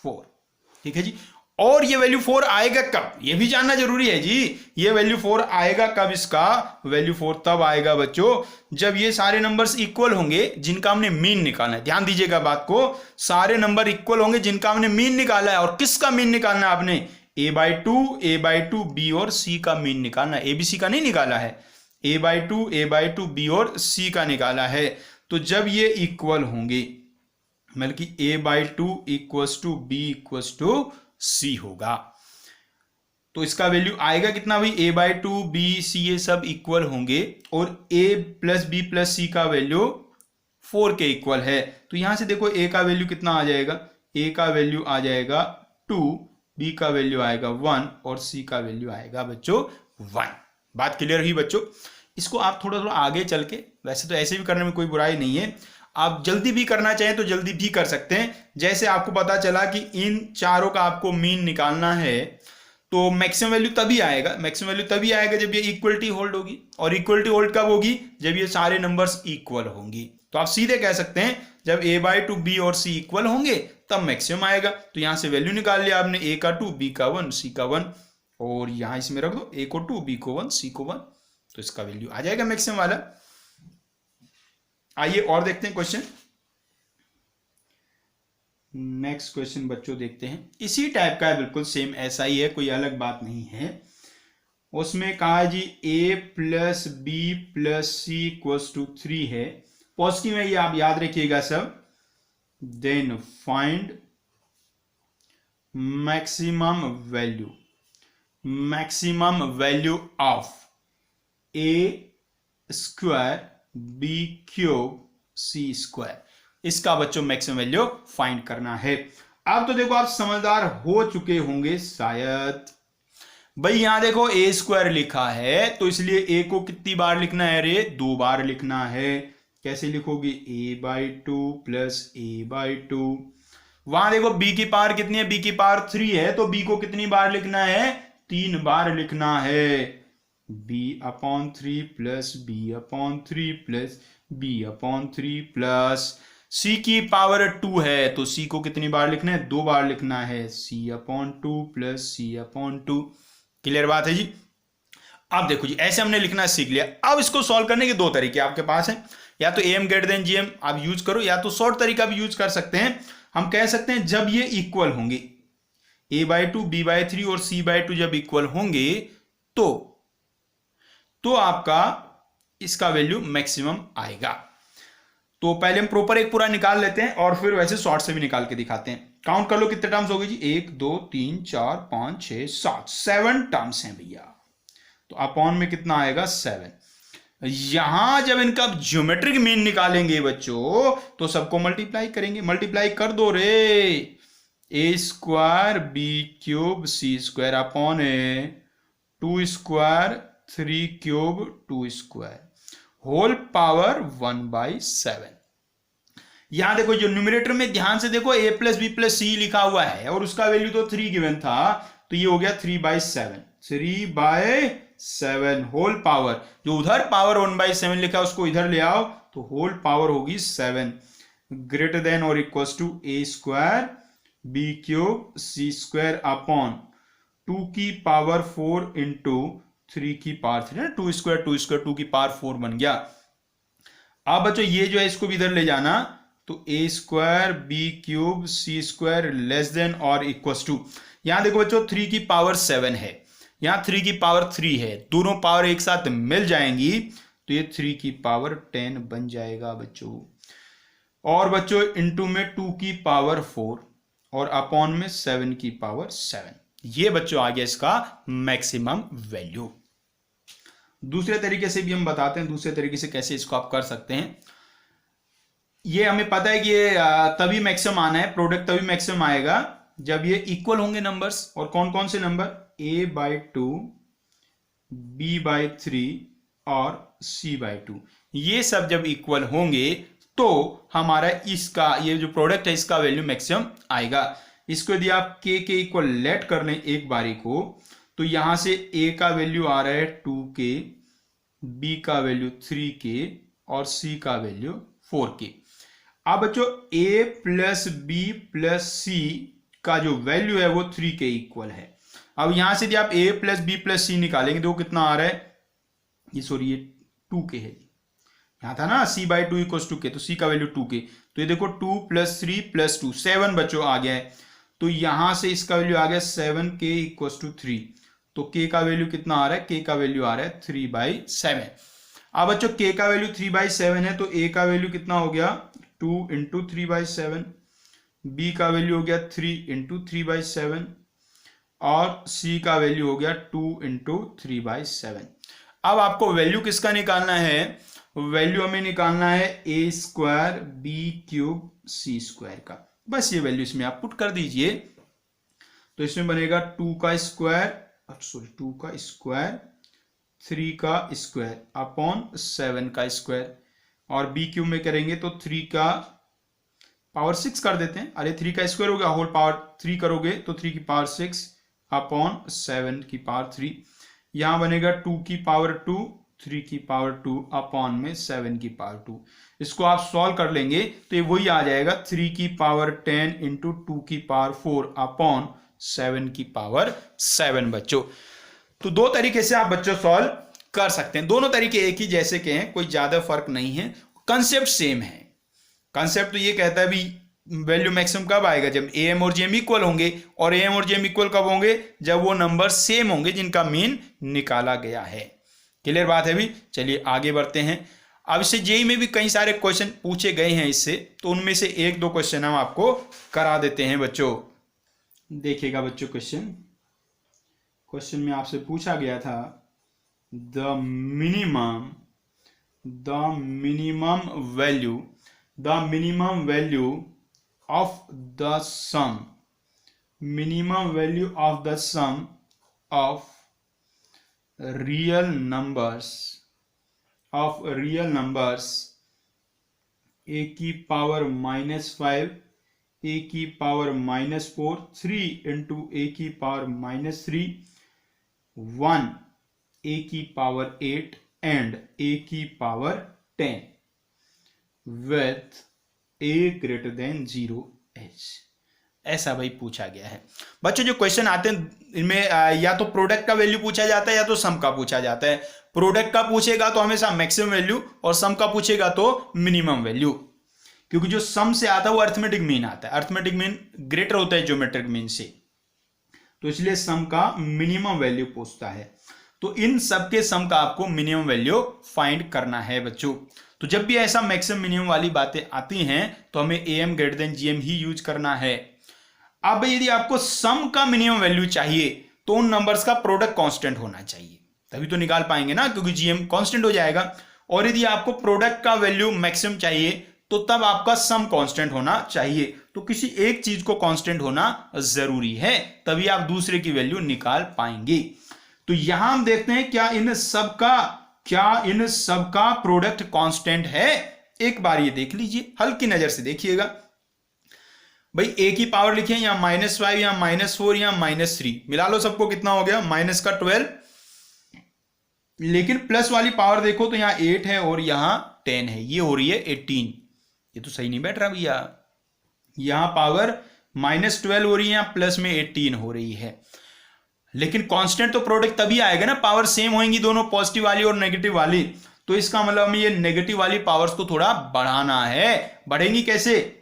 4। ठीक है जी। और ये वैल्यू 4 आएगा कब, ये भी जानना जरूरी है जी। ये वैल्यू 4 आएगा कब, इसका वैल्यू 4 तब आएगा बच्चों जब ये सारे नंबर्स इक्वल होंगे जिनका हमने मीन निकालना है। ध्यान दीजिएगा बात को, सारे नंबर इक्वल होंगे जिनका हमने मीन निकाला है। और किसका मीन निकालना है आपने, a/2 बी और सी का मीन निकालना है। एबीसी का नहीं निकाला है, a/2 बी और सी का निकाला है। तो जब ये इक्वल होंगे मतलब कि a/2 equals to B equals to C होगा, तो इसका वैल्यू आएगा कितना भाई, a/2 बी सी ये सब इक्वल होंगे और a प्लस बी प्लस सी का वैल्यू 4 के इक्वल है। तो यहां से देखो a का वैल्यू कितना आ जाएगा, a का वैल्यू आ जाएगा 2, b का वैल्यू आएगा 1 और c का वैल्यू आएगा बच्चों 1। बात क्लियर हुई बच्चों। इसको आप थोड़ा थोड़ा आगे चल के, वैसे तो ऐसे भी करने में कोई बुराई नहीं है, आप जल्दी भी करना चाहें तो जल्दी भी कर सकते हैं। जैसे आपको पता चला कि इन चारों का आपको मीन निकालना है, तो मैक्सिमम वैल्यू तभी आएगा, मैक्सिमम वैल्यू तभी आएगा जब ये इक्वलिटी होल्ड होगी। और इक्वलिटी होल्ड कब होगी, जब ये सारे नंबर्स इक्वल होंगी। तो आप सीधे कह सकते हैं जब a/2 b और c इक्वल होंगे तब मैक्सिमम आएगा। तो यहां से वैल्यू निकाल लिया आपने, a का 2 b का 1 c का 1, और यहां इसमें रख दो a को 2 b को 1 c को 1, तो इसका वैल्यू आ जाएगा मैक्सिमम वाला। आइए और देखते हैं क्वेश्चन। नेक्स्ट क्वेश्चन बच्चों देखते हैं, इसी टाइप का है, बिल्कुल सेम ऐसा ही है, कोई अलग बात नहीं है। उसमें कहा जी a plus B plus C equals to 3 है, पॉजिटिव है ये आप याद रखिएगा सब। Then find maximum value of a square B cube C square, इसका बच्चों मैक्सिमम वैल्यू फाइंड करना है। अब तो देखो आप समझदार हो चुके होंगे शायद। भाई यहां देखो a स्क्वायर लिखा है, तो इसलिए a को कितनी बार लिखना है रे, 2 बार लिखना है। कैसे लिखोगे, a/2 प्लस a/2। वहां देखो b की पावर कितनी है, b की पावर 3 है, तो b को कितनी बार लिखना है, 3 बार लिखना है। b/3 plus b/3 plus b/3 plus c की पावर 2 है, तो c को कितनी बार लिखना है, 2 बार लिखना है, c/2 प्लस c/2। क्लियर बात है जी। अब देखो जी, ऐसे हमने लिखना सीख लिया। अब इसको सॉल्व करने के 2 तरीके आपके पास हैं, या तो am ग्रेटर देन gm आप यूज करो, या तो शॉर्ट तरीका भी यूज कर सकते हैं। हम कह सकते हैं जब ये इक्वल होंगे, a/2 b/3 और c/2 जब इक्वल होंगे तो आपका इसका वैल्यू मैक्सिमम आएगा। तो पहले हम प्रॉपर एक पूरा निकाल लेते हैं और फिर वैसे शॉर्ट से भी निकाल के दिखाते हैं। काउंट कर लो कितने टर्म्स हो गए जी, 1 2 3 4 5 6 7 7 टर्म्स हैं भैया। तो अपॉन में कितना आएगा, 7। यहां जब इनका ज्योमेट्रिक मीन निकालेंगे बच्चों तो सबको मल्टीप्लाई करेंगे, मल्टीप्लाई कर दो रे। a square B cube C square upon 2 square 3 cube 2 square whole power 1/7। यहां देखो जो न्यूमरेटर में ध्यान से देखो a प्लस बी प्लस सी लिखा हुआ है और उसका वैल्यू तो 3 गिवन था, तो ये हो गया 3/7। 3/7 होल पावर, जो उधर पावर 1/7 लिखा है उसको इधर ले आओ तो होल पावर होगी 7, ग्रेटर देन और equals to a square B cube C square upon 2 की पावर 4 इंटू 3 की पावर 3, 2 स्क्वायर 2 की पावर 4 बन गया। अब बच्चों ये जो है इसको भी इधर ले जाना, तो a square B cube C square less than और इक्वल्स टू, यहां देखो बच्चों 3 की पावर 7 है, यहां 3 की पावर 3 है, दोनों पावर एक साथ मिल जाएंगी तो ये 3 की पावर 10 बन जाएगा बच्चों। और बच्चों इंटू में 2 की पावर 4 और अपॉन में 7 की पावर 7, ये बच्चों आ गया इसका मैक्सिमम वैल्यू। दूसरे तरीके से भी हम बताते हैं, दूसरे तरीके से कैसे इसको आप कर सकते हैं। ये हमें पता है कि ये तभी मैक्सिमम आना है, प्रोडक्ट तभी मैक्सिमम आएगा जब ये इक्वल होंगे नंबर्स। और कौन कौन से नंबर, a/2 b/3 और c/2, ये सब जब इक्वल होंगे तो हमारा इसका ये जो प्रोडक्ट है इसका वैल्यू मैक्सिमम आएगा। इसको यदि आप k के इक्वल लेट कर लें एक बारी को, तो यहां से a का वैल्यू आ रहा है 2k, b का वैल्यू 3k और सी का वैल्यू 4k। अब बच्चों a प्लस बी प्लस सी का जो वैल्यू है वो 3 के इक्वल है। अब यहां से यदि आप a प्लस बी प्लस सी निकालेंगे तो कितना आ रहा है, ये सॉरी ये 2k है, यहां था ना c बाई 2 इक्वल टू के, तो c का वैल्यू 2k, तो ये देखो 2 प्लस 3 प्लस 2 7 बच्चों आ गया है। तो यहां से इसका वैल्यू आ गया 7k इक्वल टू 3। तो k का वैल्यू कितना आ रहा है, k का वैल्यू आ रहा है 3/7। अब बच्चों k का वैल्यू 3/7 है, तो a का वैल्यू कितना हो गया 2 इंटू 3/7, b का वैल्यू हो गया 3 इंटू 3/7 और c का वैल्यू हो गया 2 इंटू 3/7। अब आपको वैल्यू किसका निकालना है, वैल्यू हमें निकालना है a square b cube c square का। बस ये वैल्यू इसमें आप पुट कर दीजिए, तो इसमें बनेगा 2 का स्क्वायर, सॉरी 2 का स्क्वायर 3 का स्क्वायर अपॉन 7 का स्क्वायर, और b क्यूब में करेंगे तो 3 का पावर 6 कर देते हैं, अरे 3 का स्क्वायर हो गया होल पावर 3 करोगे तो 3 की पावर 6 अपॉन 7 की पावर 3, यहां बनेगा 2 की पावर 2 3 की पावर 2 अपॉन में 7 की पावर 2। इसको आप सॉल्व कर लेंगे तो ये वही आ जाएगा 3 की पावर 10 इंटू 2 की पावर 4 अपॉन 7 की पावर 7 बच्चों। तो दो तरीके से आप बच्चों सॉल्व कर सकते हैं, दोनों तरीके एक ही जैसे के हैं, कोई ज्यादा फर्क नहीं है, कंसेप्ट सेम है। कंसेप्ट तो ये कहता है भी वैल्यू मैक्सिमम कब आएगा, जब am और gm इक्वल होंगे, और am और gm इक्वल कब होंगे, जब वो नंबर सेम होंगे जिनका मीन निकाला गया है। क्लियर बात है भी, चलिए आगे बढ़ते हैं। अब इससे जेई में भी कई सारे क्वेश्चन पूछे गए हैं इससे, तो उनमें से एक दो क्वेश्चन हम आपको करा देते हैं बच्चों। देखिएगा बच्चों, क्वेश्चन में आपसे पूछा गया था the minimum value of the sum of real numbers a की पावर -5 a की पावर -4 3 इंटू a की पावर -3 1 a की पावर 8 एंड a की power 10 with a greater than 0h, ऐसा भाई पूछा गया है। बच्चों जो क्वेश्चन आते हैं इनमें या तो प्रोडक्ट का वैल्यू पूछा जाता है या तो सम का पूछा जाता है। प्रोडक्ट का पूछेगा तो हमेशा मैक्सिमम वैल्यू, और सम का पूछेगा तो मिनिमम वैल्यू, क्योंकि जो सम से आता है वो अर्थमेटिक मीन आता है, अर्थमेटिक मीन ग्रेटर होता है ज्योमेट्रिक मीन से, तो इसलिए सम का मिनिमम वैल्यू पूछता है। तो इन सबके सम का आपको मिनिमम वैल्यू फाइंड करना है बच्चों। तो जब भी ऐसा मैक्सिमम मिनिमम वाली बातें आती हैं तो हमें am greater than gm he use करना है। अब यदि आपको सम का मिनिमम वैल्यू चाहिए तो उन नंबर्स का प्रोडक्ट कांस्टेंट होना चाहिए, तभी तो निकाल पाएंगे ना, क्योंकि gm कांस्टेंट हो जाएगा। और यदि आपको प्रोडक्ट का वैल्यू मैक्सिमम चाहिए तो तब आपका सम कांस्टेंट होना चाहिए। तो किसी एक चीज को कांस्टेंट होना जरूरी है, तभी आप दूसरे की वैल्यू निकाल पाएंगे। तो यहां हम देखते हैं क्या इन सब का प्रोडक्ट कांस्टेंट है। एक बार ये देख लीजिए, हल्की नजर से देखिएगा भाई, a की पावर लिखे या -5 या -4 या -3, मिला लो सबको, कितना हो गया माइनस का 12, लेकिन प्लस वाली पावर देखो तो यहां 8 है और यहां 10 है, ये हो रही है 18। ये तो सही नहीं बैठ रहा भैया, यहां पावर -12 हो रही है, प्लस में 18 हो रही है। लेकिन कांस्टेंट तो प्रोडक्ट तभी आएगा ना, पावर सेम होंगी दोनों, पॉजिटिव वाली और नेगेटिव वाली। तो इसका मतलब हमें ये नेगेटिव वाली पावर्स को थोड़ा बढ़ाना है। बढ़ेंगी कैसे,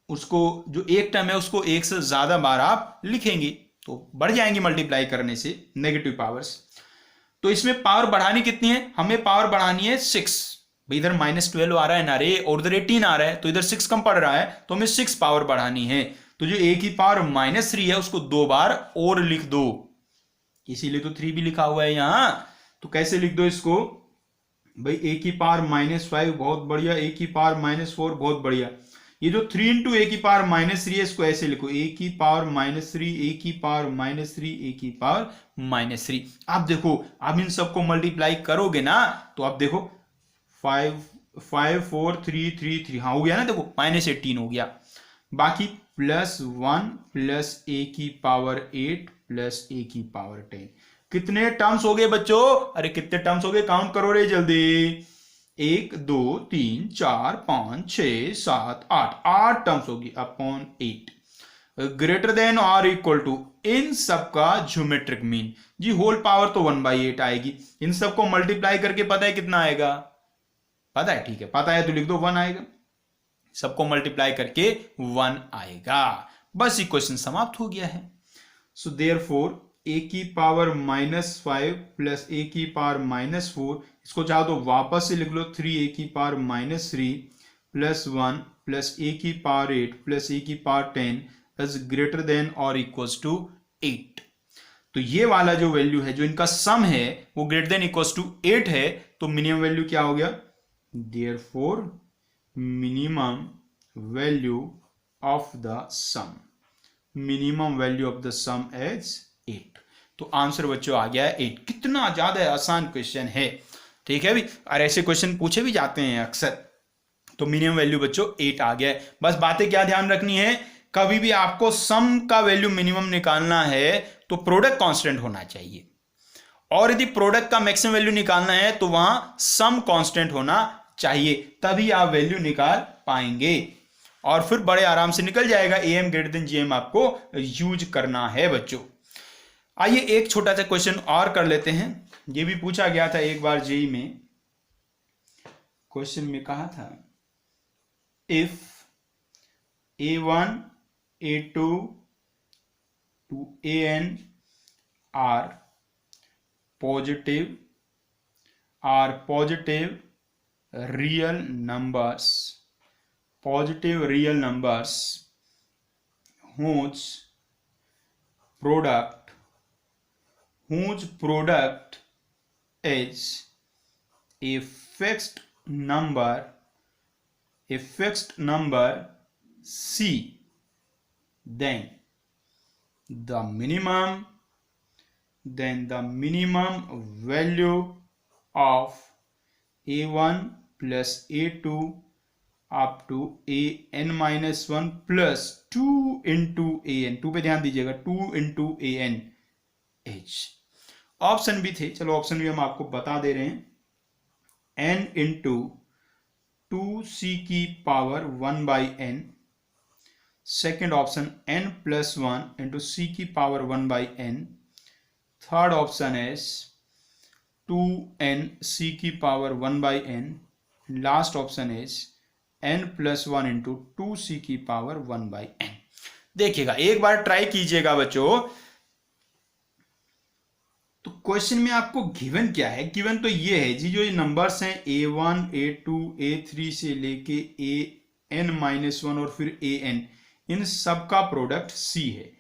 उसको जो एक टर्म है उसको एक से ज्यादा बार आप लिखेंगे तो बढ़ जाएंगी मल्टीप्लाई करने से नेगेटिव पावर्स। तो इसमें पावर बढ़ानी कितनी है, हमें पावर बढ़ानी है 6। भाई इधर -12 आ रहा है ना रे, और इधर 18 आ रहा है, तो इधर 6 कम पड़ रहा है, तो हमें 6 पावर बढ़ानी है। तो जो a की पावर -3 है उसको 2 बार और लिख दो, इसीलिए तो 3 भी लिखा हुआ है यहां। तो कैसे लिख दो इसको भाई, a की पावर -5 बहुत बढ़िया, a की पावर -4 बहुत बढ़िया। ये जो 3 इंटू a की पावर -3 है इसको ऐसे लिखो, a की पावर -3 a की पावर -3 a की पावर -3। आप देखो आप इन सबको मल्टीप्लाई करोगे ना तो आप देखो 5 4 3 3 3, हाँ हो गया ना, देखो -18 हो गया। बाकी +1 प्लस a की पावर 8 प्लस a की पावर 10, कितने टर्म्स हो गए बच्चों, अरे कितने टर्म्स हो गए, काउंट करो रे जल्दी, 1 2 3 4 5 6 7 8 टर्म्स होगी अपॉन 8 ग्रेटर देन और इक्वल टू इन सबका ज्योमेट्रिक मीन जी होल पावर तो 1/8 आएगी। इन सबको मल्टीप्लाई करके पता है कितना आएगा? पता है, ठीक है, पता है तो लिख दो 1 आएगा। सबको मल्टीप्लाई करके 1 आएगा। बस इक्वेशन समाप्त हो गया है। सो देयरफॉर a की पावर -5 प्लस a की पावर -4, इसको चाहो तो वापस से लिख लो 3a की पावर -3 प्लस 1 प्लस a की पावर 8 प्लस a की पावर 10 इज ग्रेटर देन और इक्वल्स टू 8। तो ये वाला जो वैल्यू है, जो इनका सम है, वो ग्रेटर देन इक्वल्स टू 8 है। तो मिनिमम वैल्यू क्या हो गया? Therefore minimum value of the sum, minimum value of the sum is 8। तो आंसर बच्चों आ गया है 8। कितना ज्यादा आसान क्वेश्चन है, ठीक है भी, और ऐसे क्वेश्चन पूछे भी जाते हैं अक्सर। तो मिनिमम वैल्यू बच्चों 8 आ गया है। बस बातें क्या ध्यान रखनी है, कभी भी आपको सम का वैल्यू मिनिमम निकालना है तो प्रोडक्ट कांस्टेंट होना चाहिए, और यदि प्रोडक्ट का मैक्सिमम वैल्यू निकालना है तो वहां सम कांस्टेंट होना चाहिए, तभी आप वैल्यू निकाल पाएंगे और फिर बड़े आराम से निकल जाएगा। am ग्रेटर देन gm आपको यूज करना है बच्चों। आइए एक छोटा सा क्वेश्चन और कर लेते हैं। ये भी पूछा गया था एक बार जेई में। क्वेश्चन में कहा था if a1 a2 to an are positive real numbers, positive real numbers whose product is a fixed number c, then the minimum value of a1 plus a2 up to an-1 plus 2 into an, 2 पे ध्यान दीजिएगा, 2 into an h। Option भी थे, चलो option भी हम आपको बता दे रहे हैं। n into 2c की power 1/n, second option n plus 1 into c की power 1/n, third option is 2n c की power 1/n, last option is n plus 1 into 2c की पावर 1/n। देखिएगा, एक बार ट्राई कीजिएगा बच्चों। तो क्वेश्चन में आपको गिवन क्या है? गिवन तो ये है जी, जो ये नंबर्स हैं a1 a2 a3 से लेके an-1 और फिर an, इन सब का प्रोडक्ट c है,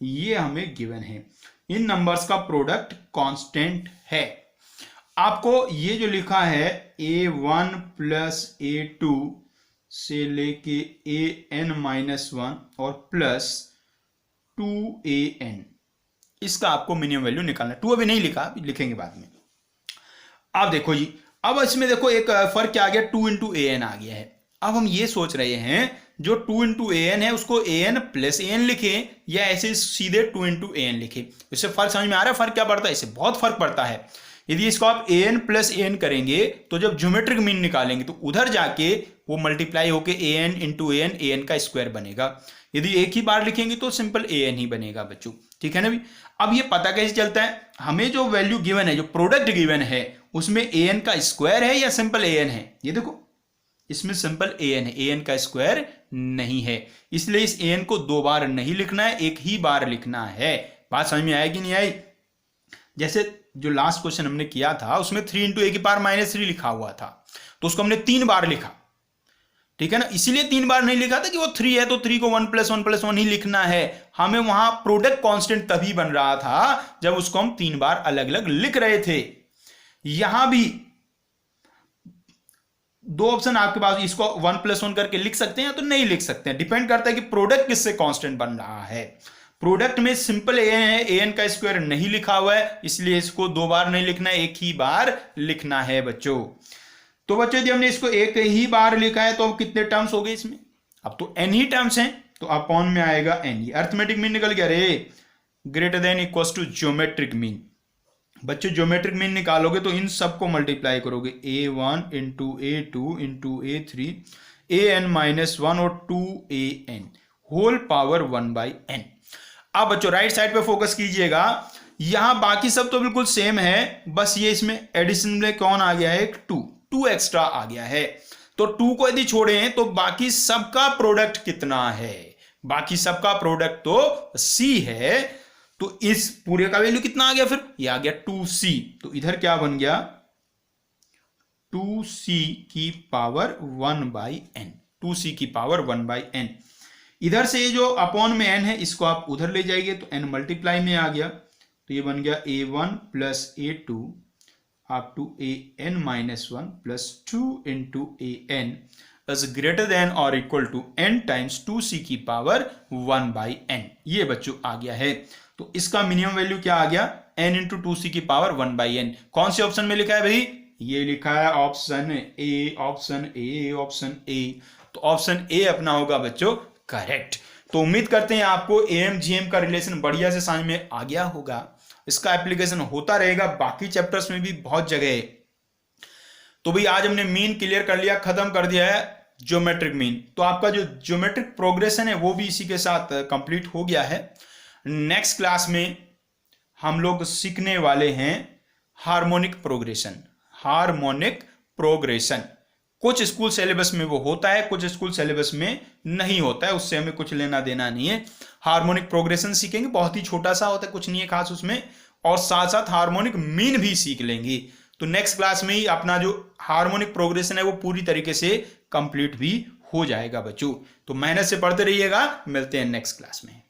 ये हमें गिवन है। इन नंबर्स का प्रोडक्ट कांस्टेंट है। आपको ये जो लिखा है a1 प्लस a2 से लेके an-1 और प्लस 2an, इसका आपको मिनिमम वैल्यू निकालना है। 2 अभी नहीं लिखा, लिखेंगे बाद में। अब देखो जी, अब इसमें देखो एक फर्क क्या आ गया, 2 into an आ गया है। अब हम ये सोच रहे हैं जो 2 into an है उसको an प्लस an लिखें या ऐसे सीधे 2 into an लिखें। इससे फर्क समझ में आ रहा है? फर्क क्या पड़ता है? इससे बहुत फर्क पड़ता है। यदि इसको आप an प्लस an करेंगे तो जब ज्योमेट्रिक मीन निकालेंगे तो उधर जाके वो मल्टीप्लाई होके an into an का स्क्वायर बनेगा। यदि एक ही बार लिखेंगे तो सिंपल an ही बनेगा बच्चों, ठीक है ना भी। अब ये पता कैसे चलता है? हमें जो वैल्यू गिवन है, जो प्रोडक्ट गिवन है, उसमें an का स्क्वायर है या सिंपल an है? ये देखो, इसमें सिंपल an है, an का स्क्वायर नहीं है, इसलिए इस an को 2 बार नहीं लिखना है, एक ही बार लिखना है। बात समझ में आएगी नहीं आई? जैसे जो लास्ट क्वेश्चन हमने किया था उसमें 3 into a की पावर -3 लिखा हुआ था, तो उसको हमने 3 बार लिखा, ठीक है ना। इसीलिए 3 बार नहीं लिखा था कि वो 3 है तो 3 को 1 + 1 + 1 ही लिखना है। हमें वहां प्रोडक्ट कांस्टेंट तभी बन रहा था जब उसको हम 3 बार अलग अलग लिख रहे थे। यहां भी 2 ऑप्शन आपके पास, इसको 1 + 1 करके लिख सकते हैं तो नहीं लिख सकते हैं, डिपेंड करता है कि प्रोडक्ट किससे कांस्टेंट बन रहा है। प्रोडक्ट में सिंपल an है, an का स्क्वायर नहीं लिखा हुआ है, इसलिए इसको 2 बार नहीं लिखना है, एक ही बार लिखना है बच्चों। तो बच्चों यदि हमने इसको एक ही बार लिखा है तो अब कितने टर्म्स हो गए इसमें? अब तो n ही टर्म्स हैं, तो अपॉन में आएगा n। अर्थमेटिक मीन निकल गया रे, greater than equals to geometric mean. बच्चों ज्योमेट्रिक मीन निकालोगे तो इन सबको मल्टीप्लाई करोगे, a1 into a2 into a3 an-1 और 2an होल पावर 1/n। अब बच्चों राइट साइड पे फोकस कीजिएगा, यहां बाकी सब तो बिल्कुल सेम है, बस ये इसमें एडिशन में कौन आ गया है, एक 2 एक्स्ट्रा आ गया है। तो 2 को यदि छोड़े तो बाकी सबका प्रोडक्ट कितना है, बाकी सबका प्रोडक्ट तो c है। तो इस पूरे का वैल्यू कितना आ गया, फिर ये आ गया 2c। तो इधर क्या बन गया, 2c की पावर 1/n, 2c की पावर 1/n। इधर से ये जो अपॉन में n है इसको आप उधर ले जाइए तो n मल्टीप्लाई में आ गया, तो ये बन गया a1 plus a2 up to an-1 plus 2 into an is greater than और equal to n times 2c की पावर 1/n। ये बच्चों आ गया है। तो इसका मिनिमम वैल्यू क्या आ गया, n इंटू 2c की पावर 1/n। कौन से ऑप्शन में लिखा है भाई, ये लिखा है option A, option A, option A. तो ऑप्शन ए अपना होगा बच्चों करेक्ट। तो उम्मीद करते हैं आपको एम जीएम का रिलेशन बढ़िया से समझ में आ गया होगा। इसका एप्लीकेशन होता रहेगा बाकी चैप्टर्स में भी बहुत जगह है। तो भाई आज हमने मीन क्लियर कर लिया, खत्म कर दिया है ज्योमेट्रिक मीन। तो आपका जो ज्योमेट्रिक प्रोग्रेशन है वो भी इसी के साथ कंप्लीट हो गया है। नेक्स्ट क्लास में हम लोग सीखने वाले हैं हार्मोनिक प्रोग्रेशन। हार्मोनिक प्रोग्रेशन कुछ स्कूल सिलेबस में वो होता है, कुछ स्कूल सिलेबस में नहीं होता है, उससे हमें कुछ लेना देना नहीं है। हार्मोनिक प्रोग्रेशन सीखेंगे, बहुत ही छोटा सा होता है, कुछ नहीं है खास उसमें, और साथ साथ हार्मोनिक मीन भी सीख लेंगे। तो नेक्स्ट क्लास में ही अपना जो हार्मोनिक प्रोग्रेशन है वो पूरी तरीके से कंप्लीट भी हो जाएगा बच्चों। तो मेहनत से पढ़ते रहिएगा, मिलते हैं नेक्स्ट क्लास में।